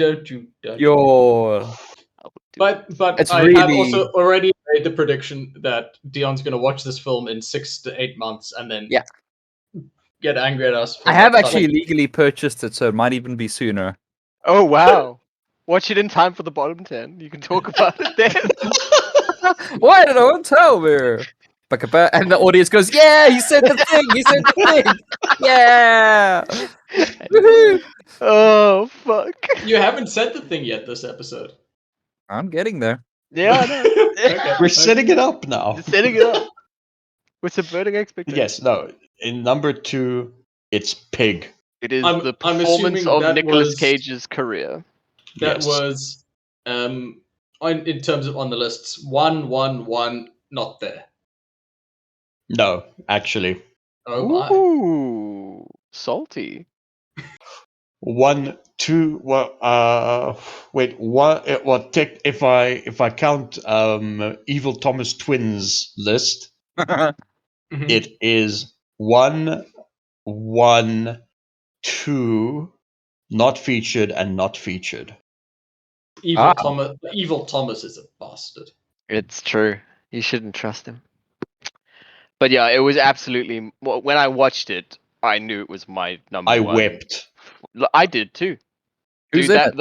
Yo. I will do But It's I have really- also already made the prediction that Dion's going to watch this film in 6 to 8 months and then Yeah. get angry at us. For I have not actually touching- legally purchased it, so it might even be sooner. Oh wow! Watch it in time for the bottom 10. You can talk about it then. Why did no one tell me? And the audience goes, "Yeah, he said the thing. He said the thing. Yeah." Woohoo. Oh fuck! You haven't said the thing yet this episode. I'm getting there. Yeah, I know. Okay. We're setting it up now. Just setting it up. We're subverting expectations. Yes, no. In number 2, it's Pig. It is I'm the performance assuming of that Nicolas was- Cage's career. That Yes. was, in terms of on the lists, 1, 1, 1, not there. No, actually. Oh my. Ooh, salty. 1, 2. Well, wait. One. Well, if I count Evil Thomas Twins list, Mhm. it is 1, 1, 2, not featured and not featured. Evil Thomas is a bastard. It's true. You shouldn't trust him. But yeah, it was absolutely. When I watched it, I knew it was my number I one. wept. I did too. Who's Dude, in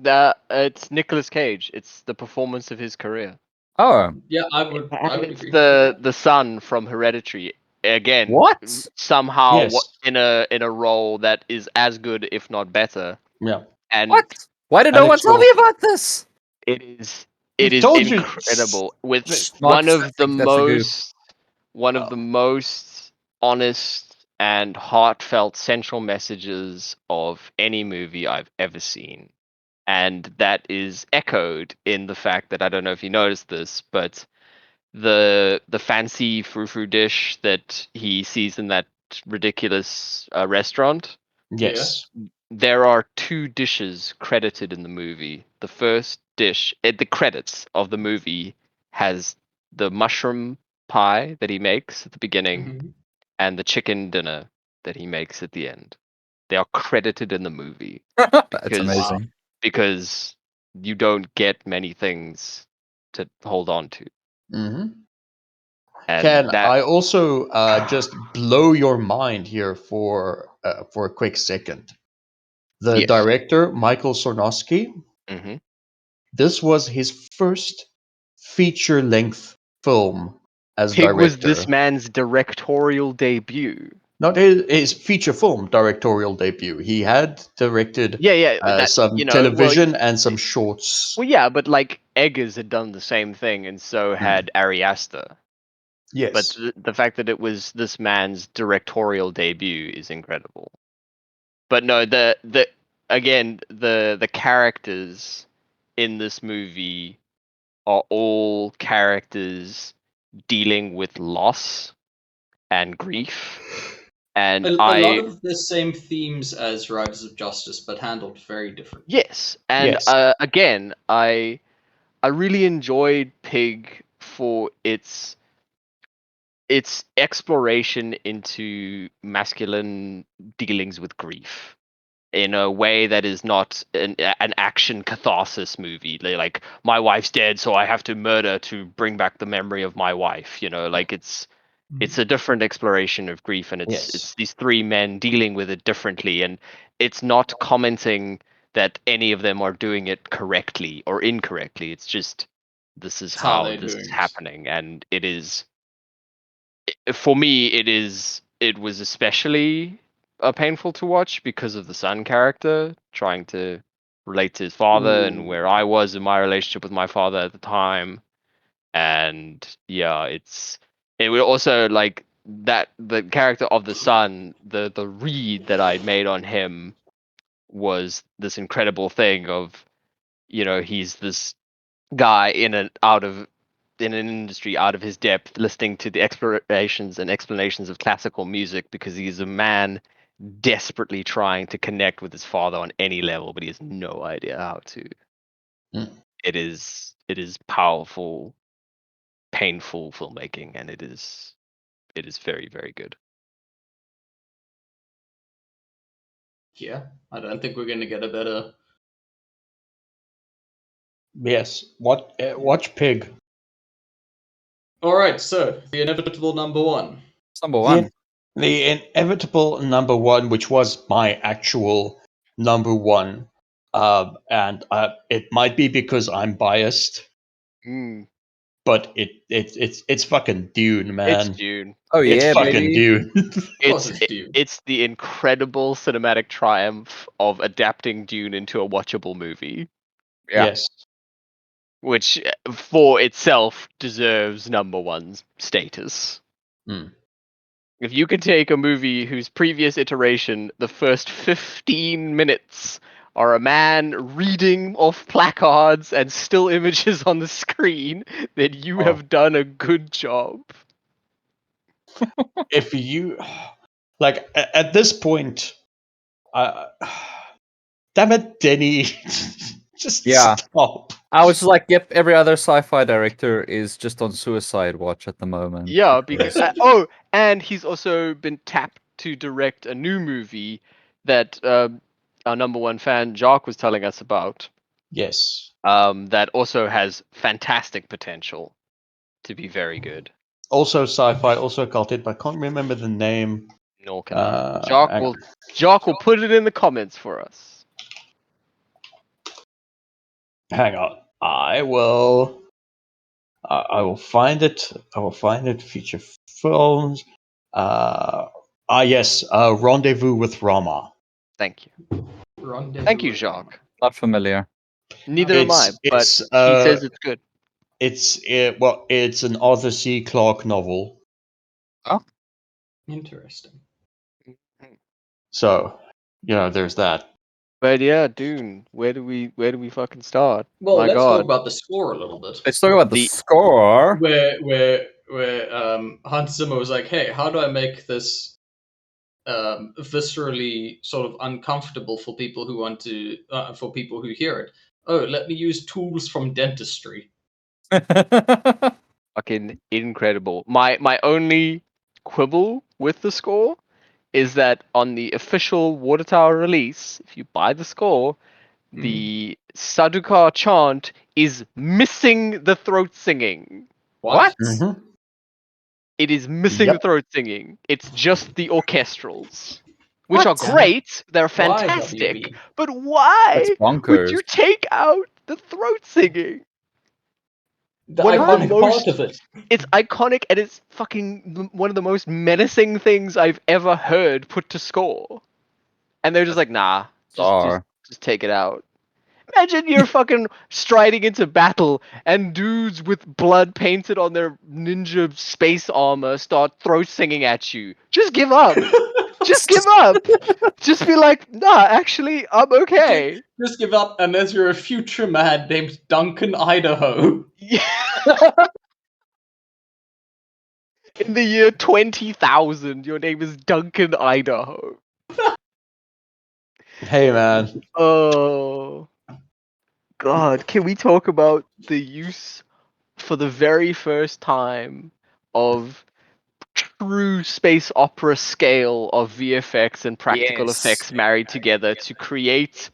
it? it's Nicolas Cage. It's the performance of his career. Oh, Yeah, I would It's agree. the son from Hereditary. Again, What? somehow Yes. in a role that is as good, if not better. Yeah. And what? Why did And no one it's tell all- me about this? it is We've it is told you. incredible with Smart, one I of the think that's a goof. most honest and heartfelt central messages of any movie I've ever seen. And that is echoed in the fact that I don't know if you noticed this, but the fancy frou-frou dish that he sees in that ridiculous restaurant, Yes. There are 2 dishes credited in the movie. The first dish, at the credits of the movie, has the mushroom pie that he makes at the beginning Mhm. and the chicken dinner that he makes at the end. They are credited in the movie That's because amazing. because you don't get many things to hold on to. Hmm. And Can that I also just blow your mind here for a quick second? The yes. director, Michael Sornosky, Hmm. this was his first feature-length film as Pig was director. this man's directorial debut. Not his feature film directorial debut. He had directed Yeah, that some well, television and some shorts. well, yeah, but like Eggers had done the same thing, and so Hmm. had Ari Aster. But Yes. the fact that it was this man's directorial debut is incredible. But no, the again the characters in this movie are all characters dealing with loss and grief. And A lot of the same themes as Riders of Justice, but handled very differently. yes, and Yes. again, I really enjoyed Pig for its exploration into masculine dealings with grief in a way that is not an action catharsis movie. Like my wife's dead, so I have to murder to bring back the memory of my wife. Like it's a different exploration of grief, and Yes. it's these 3 men dealing with it differently, and it's not commenting that any of them are doing it correctly or incorrectly. It's just this is It's how how they're this doing is it. happening, and it is for me it was especially painful to watch because of the son character trying to relate to his father and Ooh. where I was in my relationship with my father at the time. And yeah, it would also like that the character of the son, the read that I'd made on him was this incredible thing of, he's this guy in an industry out of his depth, listening to the explorations and explanations of classical music because he's a man desperately trying to connect with his father on any level, but he has no idea how to. Mm. It is powerful, painful filmmaking, and it is very, very good. Yeah, I don't think we're gonna get a better. Yes. Watch Pig. All right, so the inevitable number 1. It's number The, 1. the inevitable number 1, which was my actual number 1, and it might be because I'm biased, but it's fucking Dune, It's man. Dune. Oh It's yeah, fucking baby. Dune. Of course, it's Dune. It's the incredible cinematic triumph of adapting Dune into a watchable movie, Yeah. Yes. which for itself deserves number 1 status. Hmm. If you could take a movie whose previous iteration, the first 15 minutes are a man reading off placards and still images on the screen, then you Oh. have done a good job. If you like at this point, damn it, Denny, just Yeah. stop. I was just like, yep, every other sci-fi director is just on suicide watch at the moment. Yeah, because and he's also been tapped to direct a new movie that our number 1 fan Jacques was telling us about. Yes. That also has fantastic potential to be very good. Also sci-fi, also occulted, but I can't remember the name. Nor can I. Hang on. Jacques will put it in the comments for us. Hang on. I will find it. I will find it. Feature films. Yes. Rendezvous with Rama. Thank you. Rendezvous Thank you, with Rama. Jacques. Not familiar. Neither am I, but he says it's good. It's an Arthur C. Clarke novel. Interesting. So, there's that. But yeah, Dune, where do we fucking start? Well, My let's talk God. about the score a little bit. Let's talk about the The- score. Where Hans Zimmer was like, "Hey, how do I make this viscerally sort of uncomfortable for people who want to, for people who hear it. Oh, let me use tools from dentistry. Fucking incredible. My only quibble with the score is that on the official Water Tower release, if you buy the score, the Sadukar chant is missing the throat singing. What? Mhm. It is missing the Yep. throat singing. It's just the orchestrals, which What? are great. They're Why, fantastic. WB? But why That's would bonkers. you take out the throat singing? The One of the iconic part most- of it. It's iconic and it's fucking one of the most menacing things I've ever heard put to score. And they're just like, nah, Bizarre. just take it out. Imagine you're fucking striding into battle and dudes with blood painted on their ninja space armor start throat singing at you. Just give up. Just give up. Just be like, nah, actually, I'm okay. Just give up, and as you're a future man named Duncan Idaho. In the year 20,000, your name is Duncan Idaho. Hey, man. Oh. God, can we talk about the use for the very first time of true space opera scale of VFX and practical Yes. effects married together to create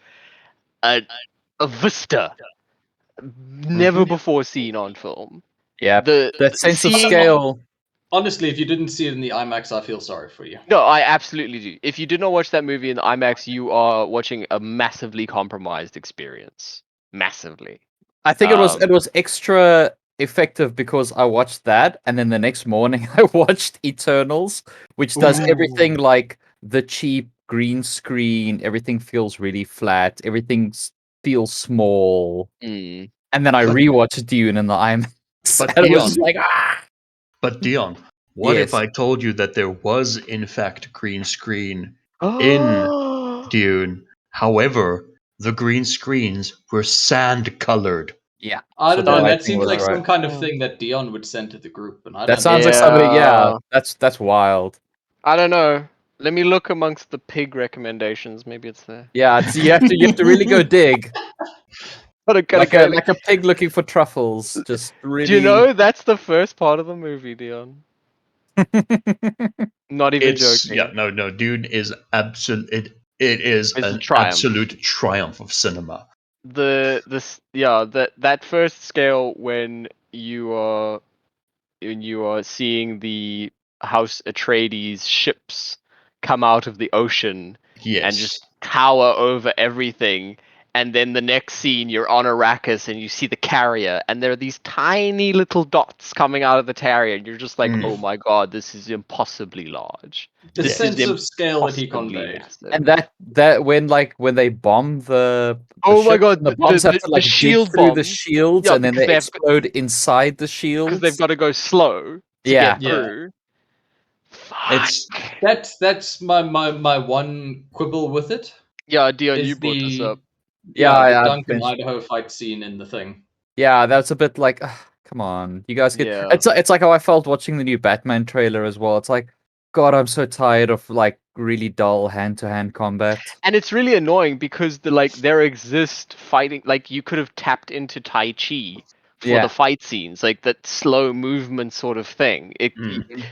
a vista never before seen on film? Yeah. That sense of seeing- scale. Honestly, if you didn't see it in the IMAX, I feel sorry for you. No, I absolutely do. If you did not watch that movie in IMAX, you are watching a massively compromised experience. Massively. I think it was extra effective because I watched that, and then the next morning I watched Eternals, which does everything like the cheap green screen. Everything feels really flat. Everything feels small. Mm. And then I rewatched Dune in the IMAX, But and it was Dion, just like, ah. but Dion, what if Yes. I told you that there was in fact green screen in Dune? However, the green screens were sand colored. Yeah. I So don't the know. That lighting seems was like right. some kind of thing that Dion would send to the group, and I That don't sounds know. like somebody. Yeah, Yeah. that's wild. I don't know. Let me look amongst the pig recommendations. Maybe it's there. Yeah, it's, you have to really go dig. Like a pig looking for truffles. Just really. Do you know that's the first part of the movie, Dion? Not even joking. Yeah, no, Dune is absolute. It is It's a an triumph. absolute triumph of cinema. That first scale when you are seeing the House Atreides ships come out of the ocean Yes. and just tower over everything. And then the next scene, you're on Arrakis and you see the carrier, and there are these tiny little dots coming out of the carrier, and you're just like, oh my god, this is impossibly large. The This sense is of scale that he impossibly conveyed. massive. And that when they bomb the Oh my ships, god, and the bombs have to the like shield dig through the bombs. shields, Yeah, and then because they they have- explode inside the shields. Because they've got to go slow to Yeah. get through. It's That's my one quibble with it. Yeah, Dion, Is you brought this up. Yeah, the I Duncan mentioned- Idaho fight scene in the thing. Yeah, that's a bit like, come on, you guys get. Yeah. It's like how I felt watching the new Batman trailer as well. It's like, God, I'm so tired of like really dull hand-to-hand combat. And it's really annoying because there exist fighting, like you could have tapped into Tai Chi for Yeah. the fight scenes, like that slow movement sort of thing. Mm.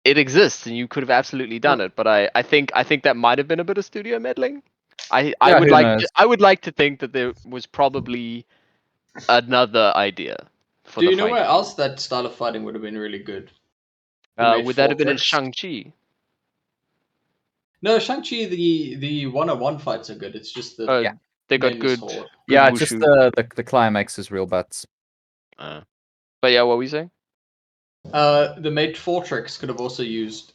It exists and you could have absolutely done it, but I think that might have been a bit of studio meddling. I Yeah, would who like knows? I would like to think that there was probably another idea for Do the you know fight where scene. else that style of fighting would have been really good? The Maid Would that have been in Fortress. Shang-Chi? No, Shang-Chi, the 1-on-1 fights are good. It's just the Oh, Yeah. they got nameless good. horde. Yeah, it's just wushu. the climax is real butts. But yeah, what were you saying? The Maid Fortress could have also used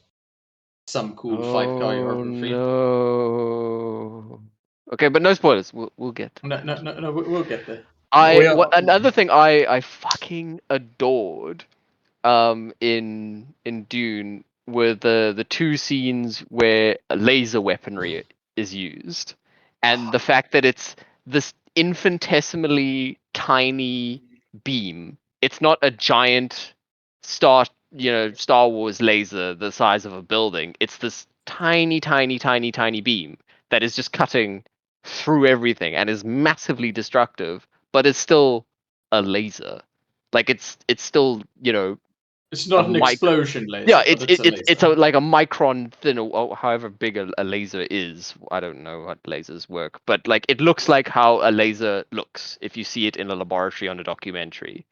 some cool fight choreography. No. Okay, but no spoilers. We'll get. No, we'll get there. Another thing I fucking adored in Dune were the two scenes where laser weaponry is used, and the fact that it's this infinitesimally tiny beam. It's not a giant Star Wars laser the size of a building. It's this tiny, tiny, tiny, tiny beam that is just cutting through everything and is massively destructive, but it's still a laser. Like it's still, you know, It's not a an mic- explosion laser. yeah, but it's a laser. it's like a micron thin, or however big a laser is. I don't know how lasers work, but like it looks like how a laser looks if you see it in a laboratory on a documentary.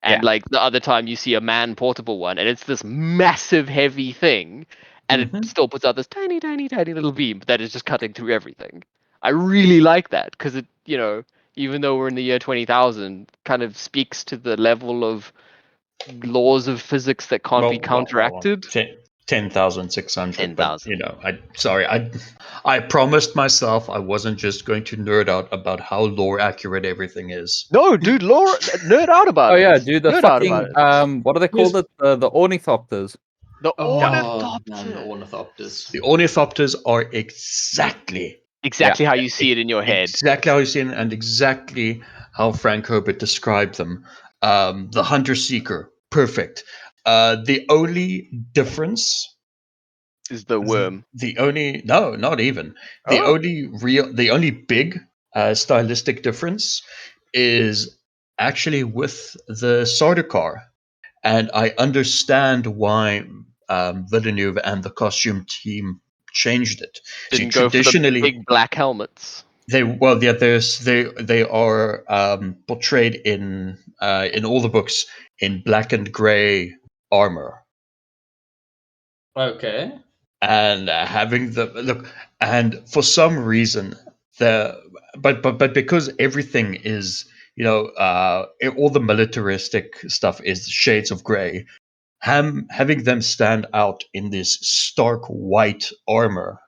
And Yeah. like the other time you see a man portable one, and it's this massive heavy thing, and Mhm. it still puts out this tiny, tiny, tiny little beam that is just cutting through everything. I really like that because it, you know, even though we're in the year 20,000, kind of speaks to the level of laws of physics that can't be counteracted. 10,600. 10,000. But I promised myself I wasn't just going to nerd out about how lore accurate everything is. No, dude, Laura, nerd out about Oh it. yeah, dude, the Nerd out about fucking it. what do they call it? The ornithopters. The Oh man, the ornithopter. ornithopters. The ornithopters are exactly Exactly how you see it in your head. exactly how you see it, and exactly how Frank Herbert described them. The hunter seeker, perfect. The only difference, Is the worm. no, not even Oh. the only big stylistic difference is actually with the Sardaukar, and I understand why Villeneuve and the costume team changed it. See, Didn't go for the traditionally, big black helmets. they are portrayed in all the books in black and gray armor, Okay. and having the look, and for some reason the but because everything is, all the militaristic stuff is shades of gray, having them stand out in this stark white armor,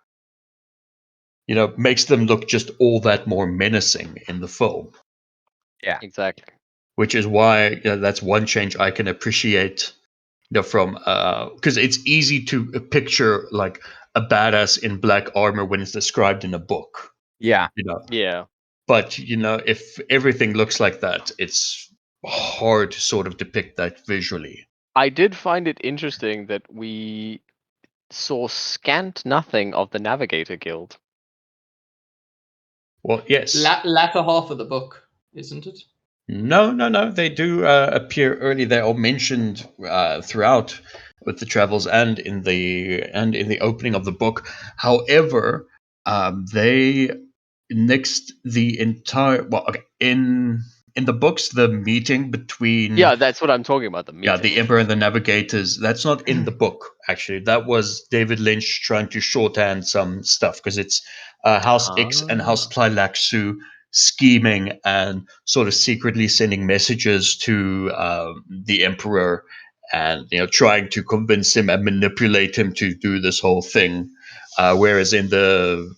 makes them look just all that more menacing in the film. Yeah. Exactly. Which is why, that's one change I can appreciate, from because it's easy to picture like a badass in black armor when it's described in a book, Yeah. Yeah. but if everything looks like that, it's hard to sort of depict that visually. I did find it interesting that we saw scant nothing of the Navigator Guild. Well, yes. Latter half of the book, isn't it? No. They do appear early. They are mentioned throughout with the travels and in the opening of the book. However, they nixed the entire. Well, okay, in the books, the meeting between Yeah, that's what I'm talking about. The meeting. the Emperor and the Navigators. That's not in the book, actually. That was David Lynch trying to shorthand some stuff because it's House X and House Tleilaxu scheming and sort of secretly sending messages to the Emperor, and trying to convince him and manipulate him to do this whole thing. Whereas in the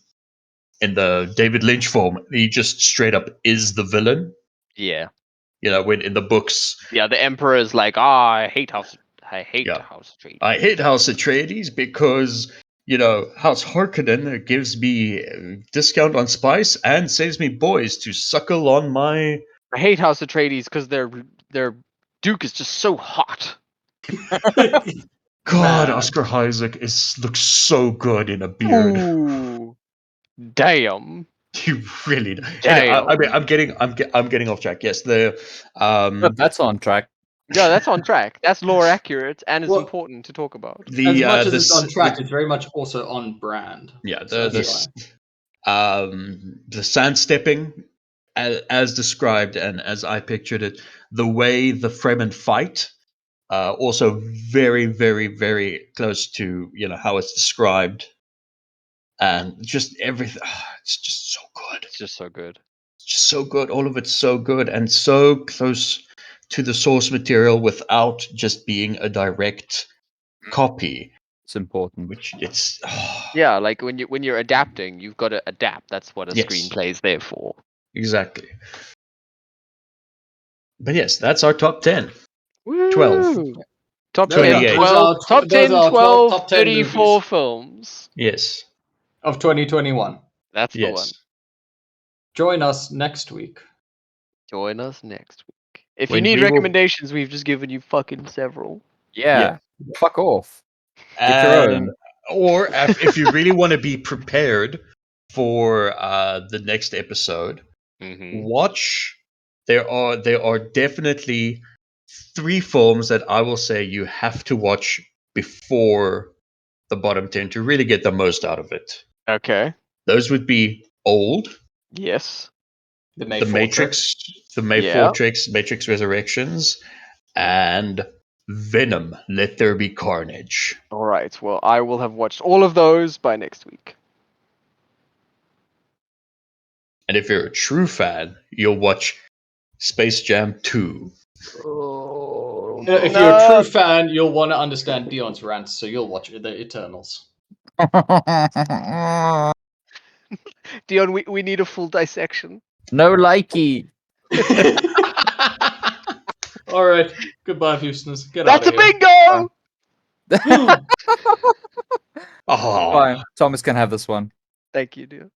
David Lynch form, he just straight up is the villain. Yeah. When in the books, Yeah, the Emperor is like, I hate House Atreides. I hate House Atreides because House Harkonnen gives me a discount on spice and saves me boys to suckle on my. I hate House Atreides because their Duke is just so hot. God, Man. Oscar Isaac looks so good in a beard. Ooh, damn. You really. Damn. I mean, I'm getting off track. Yes, But that's on track. Yeah, that's on track. That's lore accurate and is Well, important to talk about. as much as this it's on track, it's very much also on brand. yeah So the that's why. the sand stepping, as described and as I pictured it, the way the Fremen fight, also very, very, very close to how it's described, and just everything. It's just so good. It's just so good. It's just so good. All of it's so good and so close to the source material without just being a direct copy. It's important. Which it's Yeah, like when you're adapting, you've got to adapt. That's what a Yes. screenplay is there for. exactly. But yes, that's our top 10. Woo! 12. Top There we 10, go. 28. 12, top Those 10, are 12, top 10 34 movies films. Yes. of 2021. That's the one. Yes. Join us next week. Join us next week. If you When need we will- recommendations, we've just given you fucking several. Yeah. Yeah. Fuck off. Get your own. Or if you really want to be prepared for the next episode, watch. There are definitely 3 films that I will say you have to watch before the bottom 10 to really get the most out of it. Okay. Those would be Old, Yes. The The Matrix, The Yeah. Matrix Resurrections, and Venom, Let There Be Carnage. All right. Well, I will have watched all of those by next week. And if you're a true fan, you'll watch Space Jam 2. If you're a true fan, you'll want to understand Dion's rants, so you'll watch The Eternals. Dion, we need a full dissection. No likey. All right. Goodbye, Houstoners. Get That's out a of here. bingo! Oh, Fine. Thomas can have this one. Thank you, Dion.